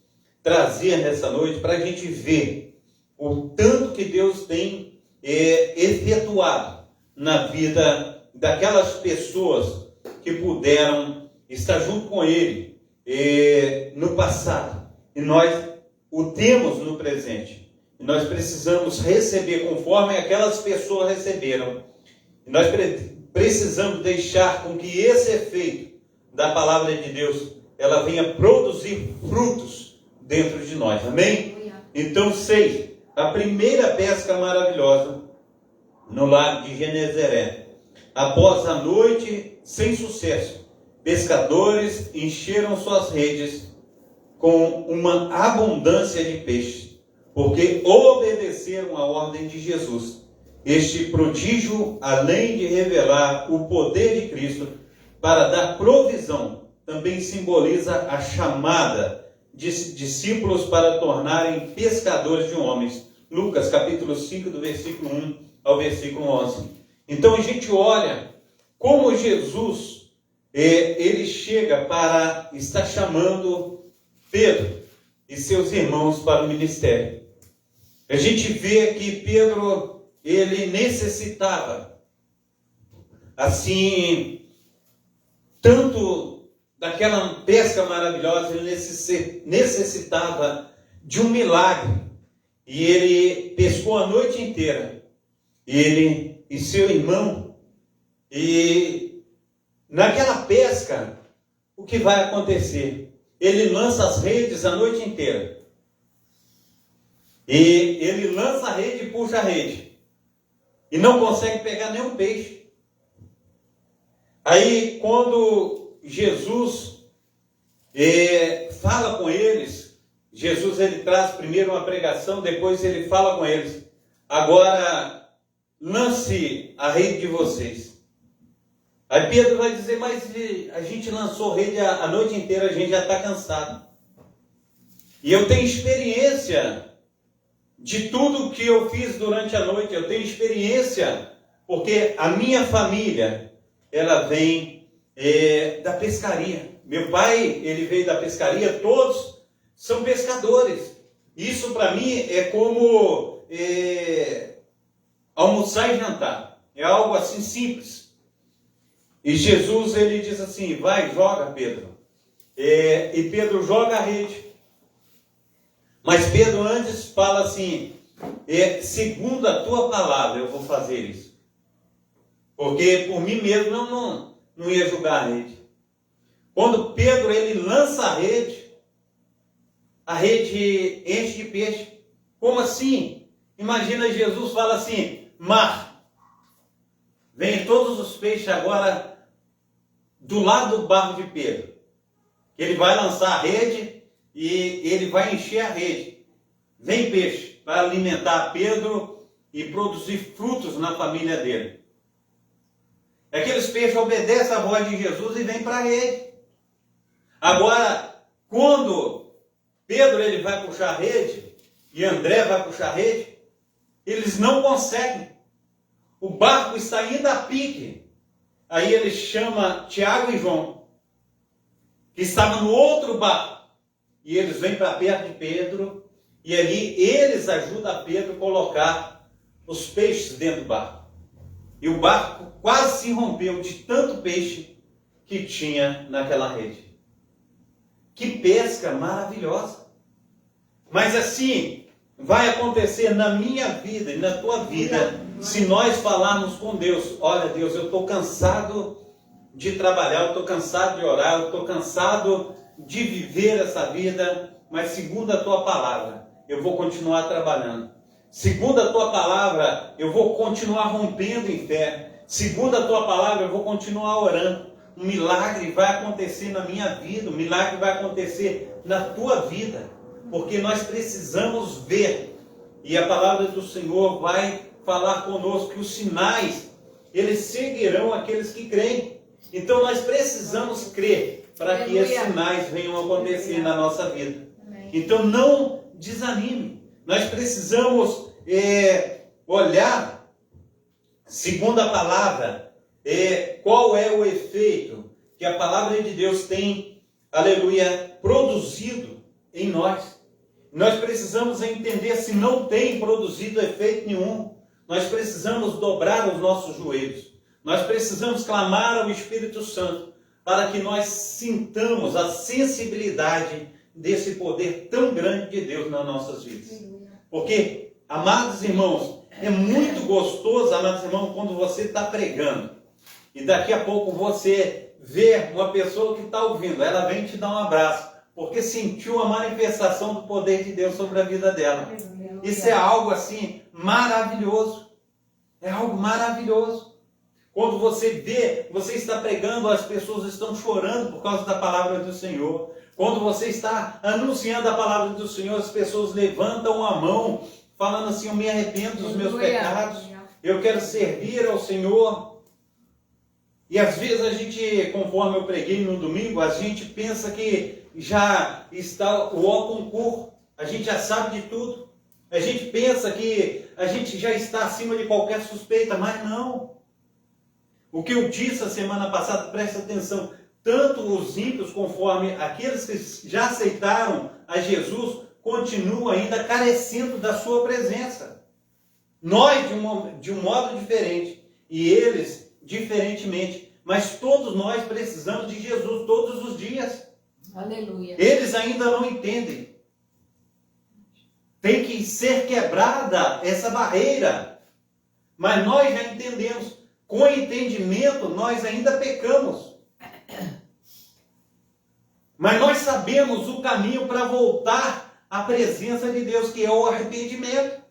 trazer nessa noite para a gente ver o tanto que Deus tem efetuado na vida daquelas pessoas que puderam estar junto com Ele no passado. E nós o temos no presente. E nós precisamos receber conforme aquelas pessoas receberam. E nós precisamos deixar com que esse efeito da palavra de Deus ela venha produzir frutos dentro de nós. Amém? Então, 6. A primeira pesca maravilhosa no lago de Genezaré. Após a noite sem sucesso, pescadores encheram suas redes com uma abundância de peixes, porque obedeceram à ordem de Jesus. Este prodígio, além de revelar o poder de Cristo para dar provisão, também simboliza a chamada de discípulos para tornarem pescadores de homens. Lucas capítulo 5, do versículo 1 ao versículo 11. Então a gente olha como Jesus, ele chega para estar chamando Pedro e seus irmãos para o ministério. A gente vê que Pedro, ele necessitava, assim, tanto daquela pesca maravilhosa, ele necessitava de um milagre. E ele pescou a noite inteira. Ele e seu irmão. E naquela pesca, o que vai acontecer? Ele lança as redes a noite inteira. E ele lança a rede e puxa a rede. E não consegue pegar nenhum peixe. Aí, quando Jesus fala com eles, Jesus ele traz primeiro uma pregação, depois ele fala com eles. Agora, lance a rede de vocês. Aí Pedro vai dizer, mas a gente lançou rede a noite inteira, a gente já está cansado. E eu tenho experiência de tudo que eu fiz durante a noite. Eu tenho experiência, porque a minha família, ela vem da pescaria. Meu pai, ele veio da pescaria, todos são pescadores. Isso para mim é como almoçar e jantar. É algo assim simples. E Jesus, ele diz assim, vai, joga, Pedro. E Pedro joga a rede. Mas Pedro antes fala assim, segundo a tua palavra eu vou fazer isso. Porque por mim mesmo não ia jogar a rede. Quando Pedro ele lança a rede enche de peixe. Como assim? Imagina Jesus fala assim, mar, vem todos os peixes agora do lado do barco de Pedro. Ele vai lançar a rede e ele vai encher a rede. Vem peixe para alimentar Pedro e produzir frutos na família dele. Aqueles peixes obedecem à voz de Jesus e vêm para a rede. Agora, quando Pedro ele vai puxar a rede e André vai puxar a rede, eles não conseguem. O barco está indo a pique. Aí ele chama Tiago e João, que estavam no outro barco. e eles vêm para perto de Pedro, e ali eles ajudam Pedro a colocar os peixes dentro do barco. E o barco quase se rompeu de tanto peixe que tinha naquela rede. Que pesca maravilhosa! Mas assim vai acontecer na minha vida e na tua vida, se nós falarmos com Deus: olha, Deus, eu estou cansado de trabalhar, eu estou cansado de orar, eu estou cansado de viver essa vida, mas segundo a tua palavra, eu vou continuar trabalhando. Segundo a tua palavra, eu vou continuar rompendo em fé. Segundo a tua palavra, eu vou continuar orando. Um milagre vai acontecer na minha vida, um milagre vai acontecer na tua vida, porque nós precisamos ver. E a palavra do Senhor vai falar conosco que os sinais, eles seguirão aqueles que creem. Então nós precisamos crer para que esses sinais venham acontecer na nossa vida. Então não desanime. Nós precisamos olhar, segundo a palavra, qual é o efeito que a palavra de Deus tem, aleluia, produzido em nós. Nós precisamos entender se não tem produzido efeito nenhum. Nós precisamos dobrar os nossos joelhos. Nós precisamos clamar ao Espírito Santo para que nós sintamos a sensibilidade desse poder tão grande de Deus nas nossas vidas. Porque, amados irmãos, é muito gostoso, amados irmãos, quando você está pregando e daqui a pouco você vê uma pessoa que está ouvindo, ela vem te dar um abraço, porque sentiu a manifestação do poder de Deus sobre a vida dela. Isso é algo assim maravilhoso. É algo maravilhoso. Quando você vê, você está pregando, as pessoas estão chorando por causa da palavra do Senhor. Quando você está anunciando a palavra do Senhor, as pessoas levantam a mão, falando assim: eu me arrependo dos meus pecados, eu quero servir ao Senhor. E às vezes a gente, conforme eu preguei no domingo, a gente pensa que já está o ó concurso, a gente já sabe de tudo. A gente pensa que a gente já está acima de qualquer suspeita, mas não. O que eu disse a semana passada, presta atenção, tanto os ímpios conforme aqueles que já aceitaram a Jesus, continuam ainda carecendo da sua presença. Nós de um modo diferente e eles diferentemente, mas todos nós precisamos de Jesus todos os dias. Aleluia. Eles ainda não entendem. Tem que ser quebrada essa barreira. Mas nós já entendemos. Com entendimento, nós ainda pecamos. Mas nós sabemos o caminho para voltar à presença de Deus, que é o arrependimento.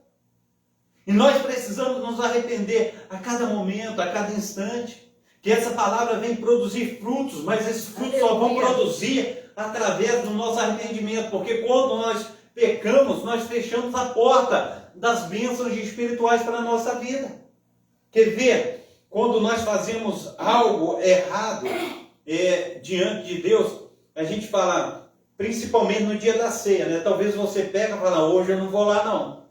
E nós precisamos nos arrepender a cada momento, a cada instante. Que essa palavra vem produzir frutos, mas esses frutos só vão produzir através do nosso arrependimento. Porque quando nós pecamos, nós fechamos a porta das bênçãos espirituais para a nossa vida. Quer ver? Quando nós fazemos algo errado diante de Deus, a gente fala, principalmente no dia da ceia, né? Talvez você pega e fala: hoje eu não vou lá não.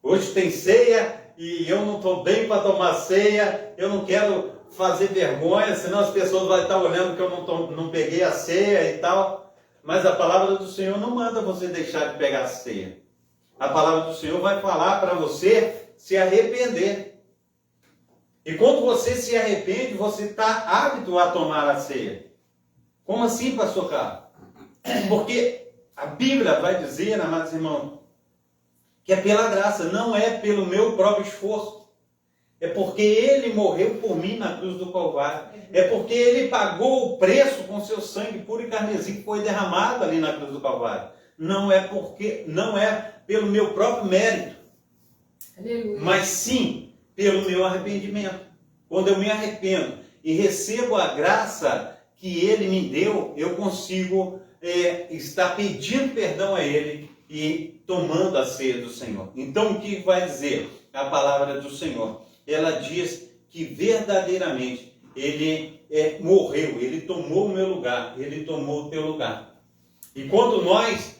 Hoje tem ceia e eu não estou bem para tomar ceia, eu não quero fazer vergonha, senão as pessoas vão estar olhando que eu não peguei a ceia e tal. Mas a palavra do Senhor não manda você deixar de pegar a ceia. A palavra do Senhor vai falar para você se arrepender. E quando você se arrepende, você está apto a tomar a ceia. Como assim, pastor Carlos? Porque a Bíblia vai dizer, amados irmãos, que é pela graça, não é pelo meu próprio esforço. É porque Ele morreu por mim na cruz do Calvário. É porque Ele pagou o preço com seu sangue puro e carmesim que foi derramado ali na cruz do Calvário. Não é pelo meu próprio mérito. Aleluia. Mas sim pelo meu arrependimento. Quando eu me arrependo e recebo a graça que Ele me deu, eu consigo estar pedindo perdão a Ele e tomando a ceia do Senhor. Então o que vai dizer a palavra do Senhor? Ela diz que verdadeiramente Ele morreu, Ele tomou o meu lugar, Ele tomou o teu lugar. E quando nós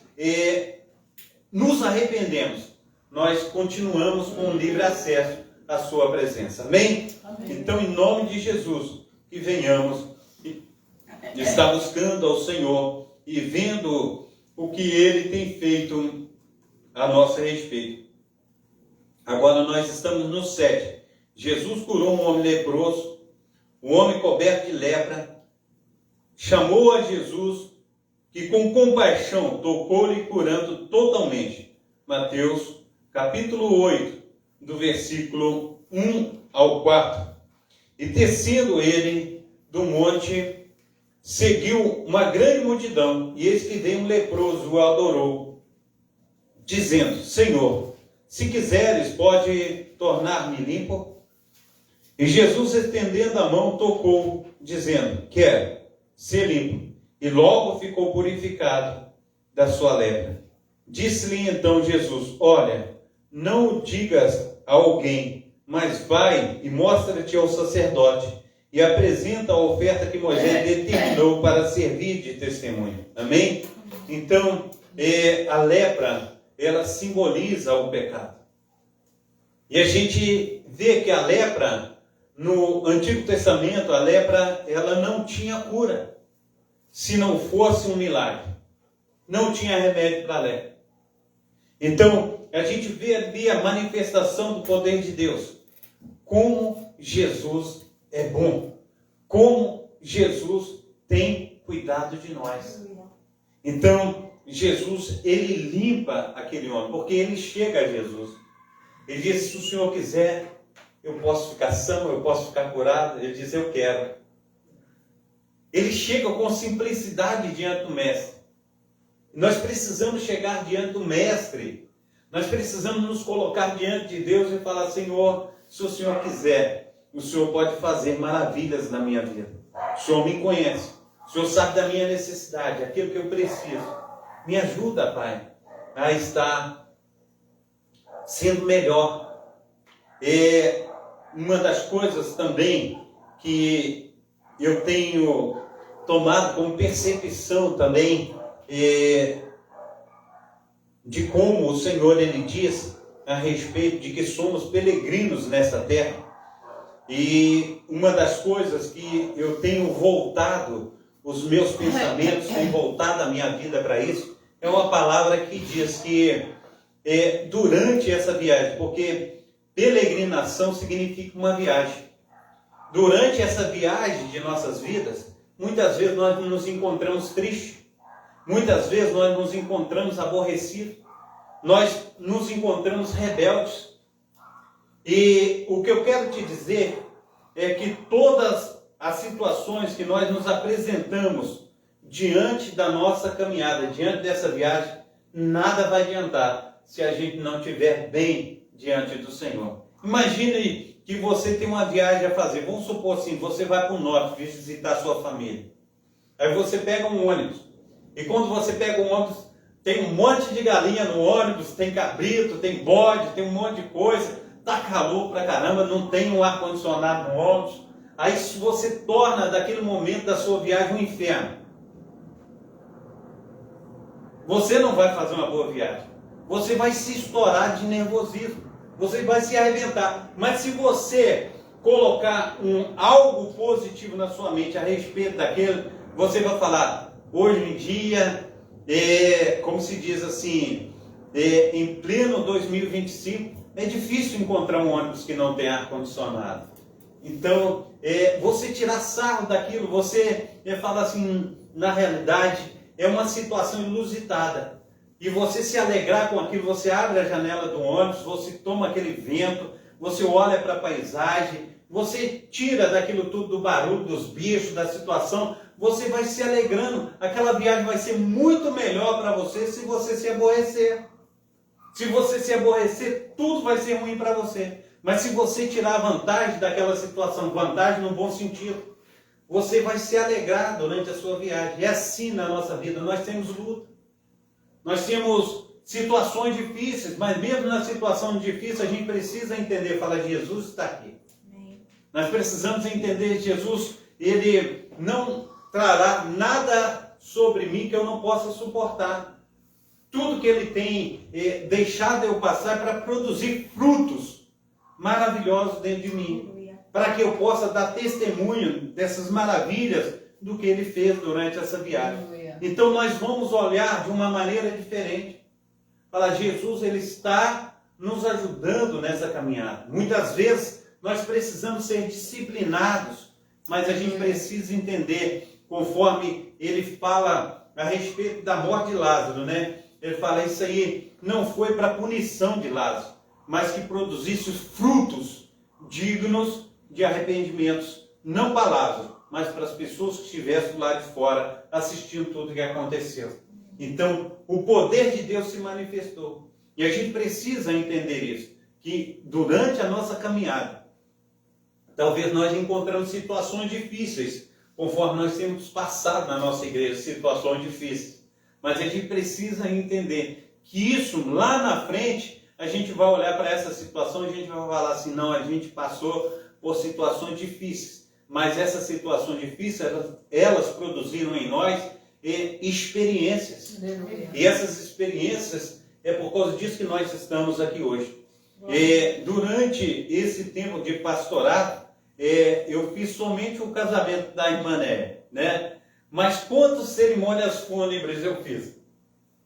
nos arrependemos, nós continuamos com livre acesso à sua presença. Amém? Amém? Então, em nome de Jesus, que venhamos estar buscando ao Senhor e vendo o que ele tem feito a nosso respeito. Agora nós estamos no 7. Jesus curou um homem leproso, um homem coberto de lepra, chamou a Jesus, que com compaixão tocou-lhe curando totalmente. Mateus capítulo 8, do versículo 1 ao 4. E descendo ele do monte, seguiu uma grande multidão, e eis que veio um leproso e o adorou, dizendo: Senhor, se quiseres, pode tornar-me limpo? E Jesus, estendendo a mão, tocou, dizendo: quero ser limpo. E logo ficou purificado da sua lepra. Disse-lhe então Jesus: olha, não o digas a alguém, mas vai e mostra-te ao sacerdote e apresenta a oferta que Moisés determinou para servir de testemunho. Amém? Então, a lepra, ela simboliza o pecado. E a gente vê que a lepra, no Antigo Testamento, a lepra, ela não tinha cura, se não fosse um milagre. Não tinha remédio para a lepra. Então, a gente vê ali a manifestação do poder de Deus. Como Jesus é bom. Como Jesus tem cuidado de nós. Então, Jesus, ele limpa aquele homem, porque ele chega a Jesus. Ele diz: se o Senhor quiser, eu posso ficar são, eu posso ficar curado. Ele diz: eu quero. Ele chega com simplicidade diante do Mestre. Nós precisamos chegar diante do Mestre. Nós precisamos nos colocar diante de Deus e falar: Senhor, se o Senhor quiser, o Senhor pode fazer maravilhas na minha vida. O Senhor me conhece. O Senhor sabe da minha necessidade, aquilo que eu preciso. Me ajuda, Pai, a estar sendo melhor. E uma das coisas também que eu tenho tomado como percepção também de como o Senhor, ele diz a respeito de que somos peregrinos nessa terra. E uma das coisas que eu tenho voltado os meus pensamentos, tenho voltado a minha vida para isso, é uma palavra que diz que durante essa viagem, porque peregrinação significa uma viagem. Durante essa viagem de nossas vidas, muitas vezes nós nos encontramos tristes, muitas vezes nós nos encontramos aborrecidos, nós nos encontramos rebeldes. E o que eu quero te dizer é que todas as situações que nós nos apresentamos diante da nossa caminhada, diante dessa viagem, nada vai adiantar se a gente não estiver bem diante do Senhor. Imagine que você tem uma viagem a fazer. Vamos supor assim, você vai para o norte visitar a sua família. Aí você pega um ônibus. E quando você pega um ônibus, tem um monte de galinha no ônibus, tem cabrito, tem bode, tem um monte de coisa. Tá calor pra caramba, não tem um ar-condicionado no ônibus. Aí você torna daquele momento da sua viagem um inferno. Você não vai fazer uma boa viagem. Você vai se estourar de nervosismo. Você vai se arrebentar. Mas se você colocar algo positivo na sua mente a respeito daquilo, você vai falar: hoje em dia, como se diz assim, em pleno 2025, é difícil encontrar um ônibus que não tem ar-condicionado. Então, você tirar sarro daquilo, você falar assim, na realidade, é uma situação inusitada. E você se alegrar com aquilo, você abre a janela do ônibus, você toma aquele vento, você olha para a paisagem, você tira daquilo tudo, do barulho, dos bichos, da situação, você vai se alegrando. Aquela viagem vai ser muito melhor para você se você se aborrecer. Se você se aborrecer, tudo vai ser ruim para você. Mas se você tirar vantagem daquela situação, vantagem no bom sentido, você vai se alegrar durante a sua viagem. É assim na nossa vida, nós temos luta. Nós temos situações difíceis, mas mesmo na situação difícil, a gente precisa entender, falar: Jesus está aqui. Amém. Nós precisamos entender que Jesus, ele não trará nada sobre mim que eu não possa suportar. Tudo que ele tem deixado eu passar para produzir frutos maravilhosos dentro de mim, para que eu possa dar testemunho dessas maravilhas do que ele fez durante essa viagem. Então nós vamos olhar de uma maneira diferente. Fala, Jesus, ele está nos ajudando nessa caminhada. Muitas vezes nós precisamos ser disciplinados, mas a gente precisa entender, conforme ele fala a respeito da morte de Lázaro, né? Ele fala, isso aí não foi para punição de Lázaro, mas que produzisse frutos dignos de arrependimentos, não para Lázaro, mas para as pessoas que estivessem lá de fora assistindo tudo o que aconteceu. Então, o poder de Deus se manifestou. E a gente precisa entender isso, que durante a nossa caminhada, talvez nós encontramos situações difíceis, conforme nós temos passado na nossa igreja, situações difíceis. Mas a gente precisa entender que isso, lá na frente, a gente vai olhar para essa situação e a gente vai falar assim, não, a gente passou por situações difíceis. Mas essas situações difíceis, elas produziram em nós experiências. E essas experiências, é por causa disso que nós estamos aqui hoje. Durante esse tempo de pastorado, eu fiz somente o casamento da irmã Néia, né? Mas quantas cerimônias fúnebres eu fiz?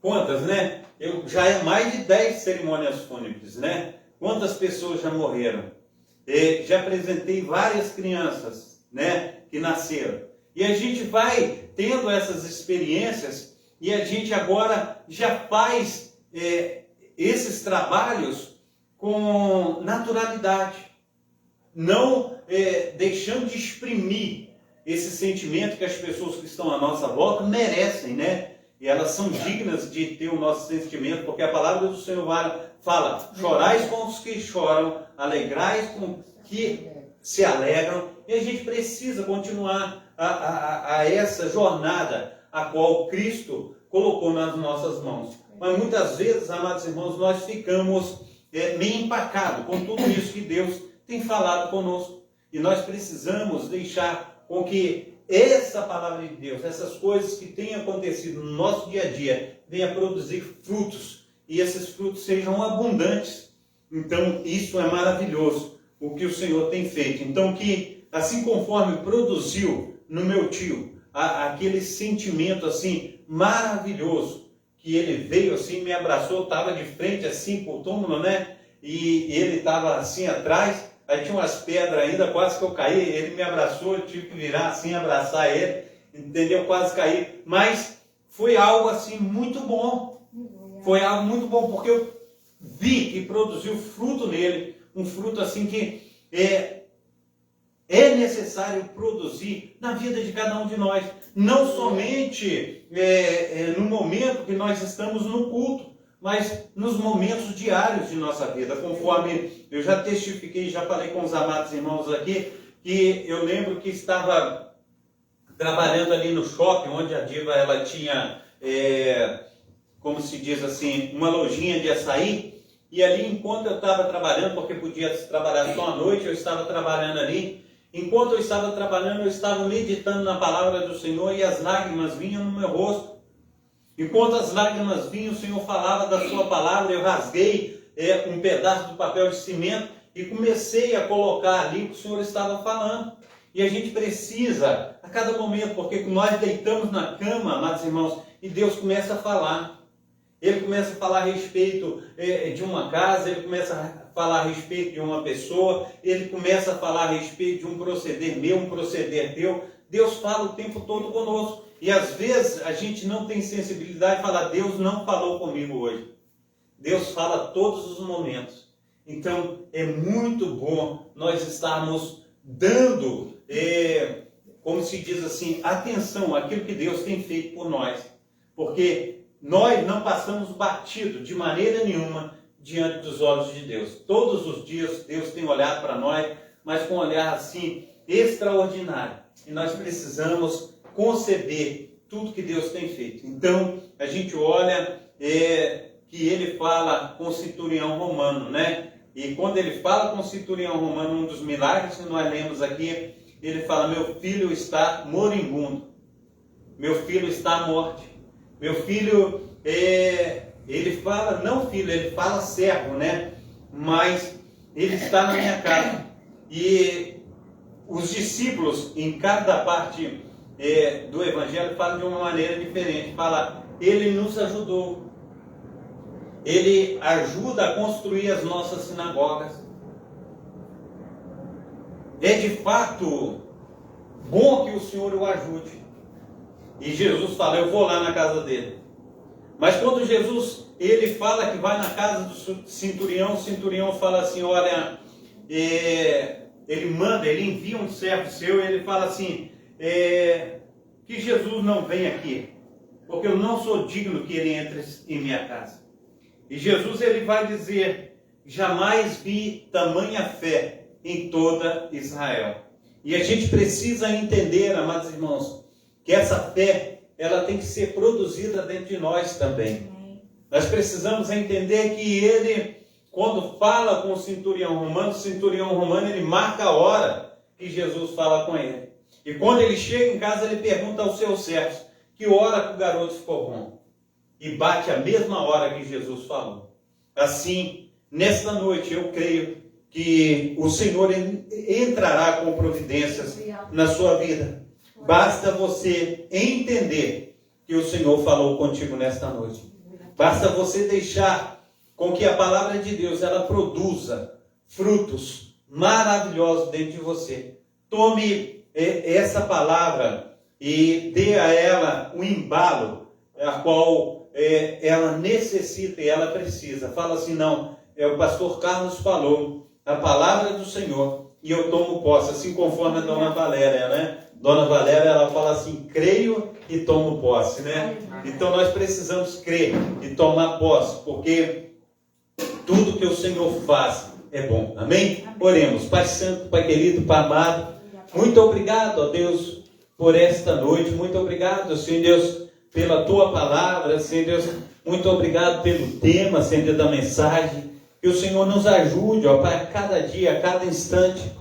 Quantas, né? Já é mais de 10 cerimônias fúnebres, né? Quantas pessoas já morreram? Já apresentei várias crianças, né? Que nasceram. E a gente vai tendo essas experiências e a gente agora já faz esses trabalhos com naturalidade. Não deixando de exprimir esse sentimento que as pessoas que estão à nossa volta merecem, né? E elas são dignas de ter o nosso sentimento, porque a palavra do Senhor fala, chorais com os que choram, alegrais com os que se alegram, e a gente precisa continuar a essa jornada a qual Cristo colocou nas nossas mãos. Mas muitas vezes, amados irmãos, nós ficamos meio empacados com tudo isso que Deus tem falado conosco. E nós precisamos deixar com que essa palavra de Deus, essas coisas que têm acontecido no nosso dia a dia, venham produzir frutos. E esses frutos sejam abundantes. Então, isso é maravilhoso, o que o Senhor tem feito. Então, que assim conforme produziu no meu tio, aquele sentimento assim, maravilhoso, que ele veio assim, me abraçou, estava de frente assim para o túmulo, né? E ele estava assim atrás, aí tinha umas pedras ainda, quase que eu caí, ele me abraçou, eu tive que virar assim, abraçar ele, entendeu? Quase caí, mas foi algo assim muito bom, foi algo muito bom, porque eu vi que produziu fruto nele, um fruto assim que é necessário produzir na vida de cada um de nós, não somente no momento que nós estamos no culto, mas nos momentos diários de nossa vida, conforme eu já testifiquei, já falei com os amados irmãos aqui, que eu lembro que estava trabalhando ali no shopping, onde a Diva ela tinha, como se diz assim, uma lojinha de açaí, e ali enquanto eu estava trabalhando, porque podia trabalhar só à noite, eu estava trabalhando ali, enquanto eu estava trabalhando, eu estava meditando na palavra do Senhor e as lágrimas vinham no meu rosto. Enquanto as lágrimas vinham, o Senhor falava da sua palavra, eu rasguei um pedaço do papel de cimento e comecei a colocar ali o que o Senhor estava falando. E a gente precisa, a cada momento, porque nós deitamos na cama, amados irmãos, e Deus começa a falar. Ele começa a falar a respeito de uma casa, ele começa a falar a respeito de uma pessoa, ele começa a falar a respeito de um proceder meu, um proceder teu. Deus fala o tempo todo conosco. E às vezes a gente não tem sensibilidade de falar, Deus não falou comigo hoje. Deus fala todos os momentos. Então é muito bom nós estarmos dando, como se diz assim, atenção àquilo que Deus tem feito por nós. Porque nós não passamos batido de maneira nenhuma diante dos olhos de Deus. Todos os dias Deus tem olhado para nós, mas com um olhar assim extraordinário. E nós precisamos conceber tudo que Deus tem feito. Então, a gente olha que ele fala com o centurião romano, né? E quando ele fala com o centurião romano, um dos milagres que nós lemos aqui, ele fala, meu filho está moribundo, meu filho está à morte, meu filho, ele fala, não filho, ele fala servo, né? Mas ele está na minha casa. E os discípulos, em cada parte do Evangelho fala de uma maneira diferente. Fala, ele nos ajudou. Ele ajuda a construir as nossas sinagogas. É de fato bom que o Senhor o ajude. E Jesus fala, eu vou lá na casa dele. Mas quando Jesus, ele fala que vai na casa do centurião, o centurião fala assim, olha, ele envia um servo seu, e ele fala assim, que Jesus não vem aqui, porque eu não sou digno que ele entre em minha casa. E Jesus, ele vai dizer, jamais vi tamanha fé em toda Israel. E a gente precisa entender, amados irmãos, que essa fé, ela tem que ser produzida dentro de nós também. Nós precisamos entender que ele, quando fala com o centurião romano, ele marca a hora que Jesus fala com ele. E quando ele chega em casa, ele pergunta aos seus servos, que hora que o garoto ficou bom? E bate a mesma hora que Jesus falou. Assim, nesta noite, eu creio que o Senhor entrará com providências na sua vida. Basta você entender que o Senhor falou contigo nesta noite. Basta você deixar com que a palavra de Deus ela produza frutos maravilhosos dentro de você. Tome essa palavra e dê a ela um embalo a qual ela necessita e ela precisa. Fala assim, não, o pastor Carlos falou a palavra do Senhor e eu tomo posse, assim conforme a Dona Valéria, né? Dona Valéria, ela fala assim, creio e tomo posse, né? Então nós precisamos crer e tomar posse, porque tudo que o Senhor faz é bom, amém? Oremos. Pai Santo, Pai querido, Pai amado, muito obrigado, ó Deus, por esta noite, muito obrigado, Senhor Deus, pela Tua palavra, Senhor Deus, muito obrigado pelo tema, Senhor Deus, da mensagem, que o Senhor nos ajude, ó Pai, a cada dia, a cada instante,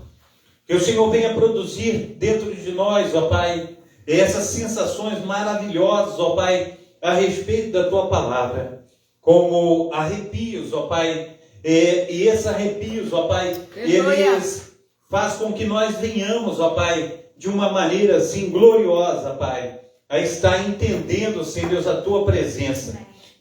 que o Senhor venha produzir dentro de nós, ó Pai, essas sensações maravilhosas, ó Pai, a respeito da Tua palavra, como arrepios, ó Pai, e esses arrepios, ó Pai, eles fazem com que nós venhamos, ó Pai, de uma maneira assim gloriosa, Pai, a estar entendendo, Senhor Deus, a Tua presença.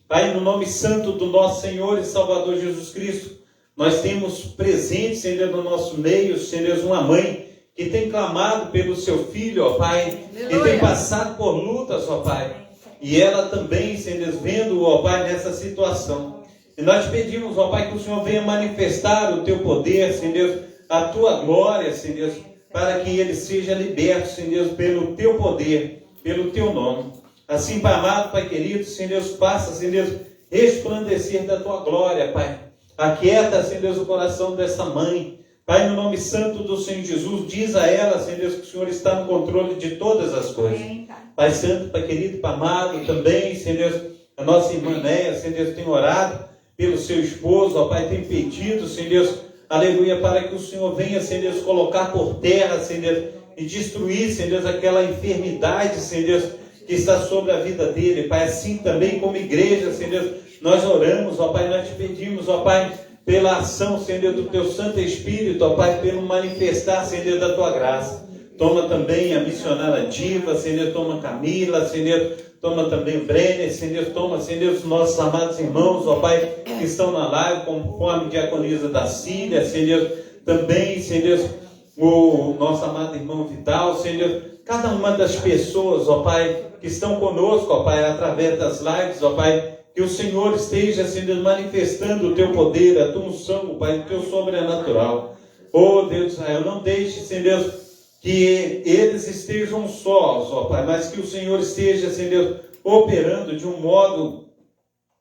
Pai, no nome santo do nosso Senhor e Salvador Jesus Cristo, nós temos presente, Senhor Deus, no nosso meio, Senhor Deus, uma mãe que tem clamado pelo seu filho, ó Pai, que tem passado por lutas, ó Pai, e ela também, Senhor Deus, vendo, ó Pai, nessa situação. E nós te pedimos, ó Pai, que o Senhor venha manifestar o Teu poder, Senhor Deus, a Tua glória, Senhor Deus, para que ele seja liberto, Senhor Deus, pelo Teu poder, pelo Teu nome. Assim, Pai amado, Pai querido, Senhor Deus, faça, Senhor Deus, resplandecer da Tua glória, Pai. Aquieta, Senhor Deus, o coração dessa mãe. Pai, no nome santo do Senhor Jesus, diz a ela, Senhor Deus, que o Senhor está no controle de todas as coisas. Pai santo, Pai querido, Pai amado, também, Senhor Deus, a nossa irmã Néia, Senhor Deus, tem orado pelo seu esposo, ó Pai, tem pedido, Senhor Deus, aleluia, para que o Senhor venha, Senhor Deus, colocar por terra, Senhor Deus, e destruir, Senhor Deus, aquela enfermidade, Senhor Deus, que está sobre a vida dele, Pai. Assim também como igreja, Senhor Deus, nós oramos, ó Pai, nós te pedimos, ó Pai, pela ação, Senhor Deus, do Teu Santo Espírito, ó Pai, pelo manifestar, Senhor Deus, da Tua graça. Toma também a missionária Diva, Senhor Deus, toma Camila, Senhor Deus, toma também o Brenner, Senhor Deus, toma, Senhor Deus, nossos amados irmãos, ó Pai, que estão na live, conforme diaconisa da Síria, Senhor Deus, também, Senhor Deus, o nosso amado irmão Vital, Senhor Deus, cada uma das pessoas, ó Pai, que estão conosco, ó Pai, através das lives, ó Pai, que o Senhor esteja, Senhor Deus, manifestando o Teu poder, a Tua unção, Pai, o Teu sobrenatural. Oh, Deus de Israel, não deixe, Senhor Deus, que eles estejam sós, ó Pai, mas que o Senhor esteja, Senhor Deus, operando de um modo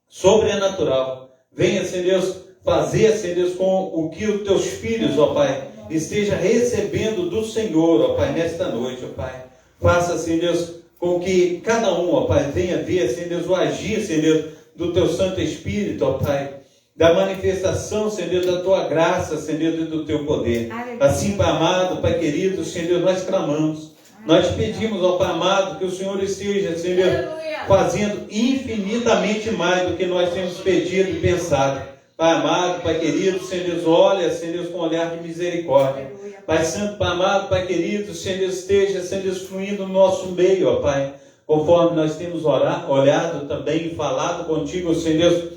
sobrenatural. Venha, Senhor Deus, fazer, Senhor Deus, com o que os Teus filhos, ó Pai, esteja recebendo do Senhor, ó Pai, nesta noite, ó Pai. Faça, Senhor Deus, com que cada um, ó Pai, venha ver, Senhor Deus, o agir, Senhor Deus, do Teu Santo Espírito, ó Pai, da manifestação, Senhor Deus, da Tua graça, Senhor Deus, e do Teu poder. Assim, Pai amado, Pai querido, Senhor Deus, nós clamamos, nós te pedimos, ó Pai amado, que o Senhor esteja, Senhor Deus, fazendo infinitamente mais do que nós temos pedido e pensado. Pai amado, Pai querido, Senhor Deus, olha, Senhor Deus, com um olhar de misericórdia. Pai santo, Pai amado, Pai querido, Senhor Deus, esteja, Senhor Deus, fluindo no nosso meio, ó Pai, conforme nós temos olhado também e falado contigo, Senhor Deus,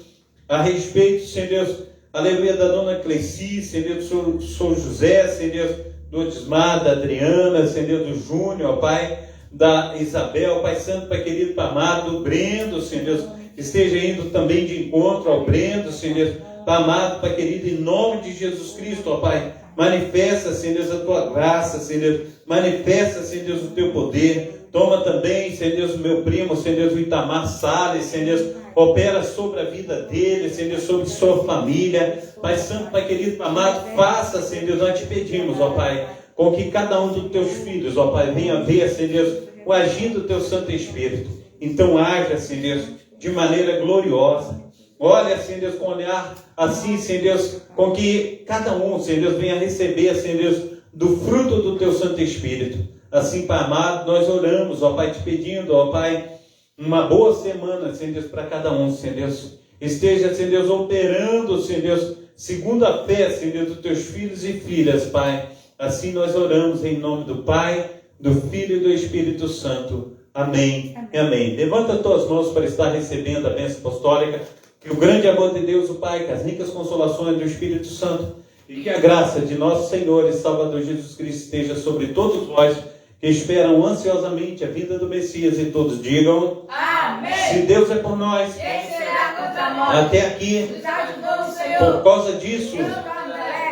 a respeito, Senhor Deus, aleluia, da dona Cleci, Senhor Deus, do Sr. José, Senhor Deus, do Otismar, da Adriana, Senhor Deus, do Júnior, ó Pai, da Isabel, Pai santo, Pai querido, Pai amado, do Brendo, Senhor Deus, esteja indo também de encontro ao Brendo, Senhor Deus, Pai amado, Pai querido, em nome de Jesus Cristo, ó Pai, manifesta, Senhor Deus, a tua graça, Senhor Deus, manifesta, Senhor Deus, o teu poder. Toma também, Senhor Deus, o meu primo, Senhor Deus, o Itamar Salles, Senhor Deus, opera sobre a vida dele, Senhor Deus, sobre sua família. Pai santo, Pai querido, Pai amado, faça, Senhor Deus, nós te pedimos, ó Pai, com que cada um dos teus filhos, ó Pai, venha ver, Senhor Deus, o agir do teu Santo Espírito. Então haja, Senhor Deus, de maneira gloriosa. Olha, Senhor Deus, com olhar assim, Senhor Deus, com que cada um, Senhor Deus, venha receber, Senhor Deus, do fruto do teu Santo Espírito. Assim, Pai amado, nós oramos, ó Pai, te pedindo, ó Pai, uma boa semana, Senhor Deus, para cada um, Senhor Deus. Esteja, Senhor Deus, operando, Senhor Deus, segundo a fé, Senhor Deus, dos teus filhos e filhas, Pai. Assim nós oramos em nome do Pai, do Filho e do Espírito Santo. Amém. Amém. Levanta as tuas mãos para estar recebendo a bênção apostólica. Que o grande amor de Deus, o Pai, que as ricas consolações do Espírito Santo e que a graça de nosso Senhor e Salvador Jesus Cristo esteja sobre todos nós que esperam ansiosamente a vinda do Messias, e todos digam: Amém. Se Deus é por nós, Quem será contra nós? até aqui, Nos ajudou o Senhor. por causa disso,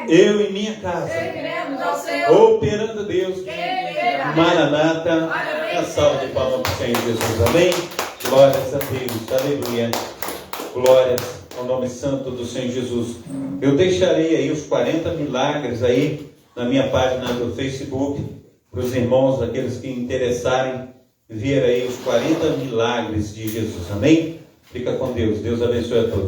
eu e minha casa, Serviremos ao Senhor. operando Deus, Quem Maranata. A salva de palmas para o Senhor Jesus. Amém. Glórias a Deus. Aleluia. Glórias ao nome santo do Senhor Jesus. Eu deixarei aí os 40 milagres aí na minha página do Facebook, para os irmãos, aqueles que interessarem, ver aí os 40 milagres de Jesus. Amém? Fica com Deus. Deus abençoe a todos.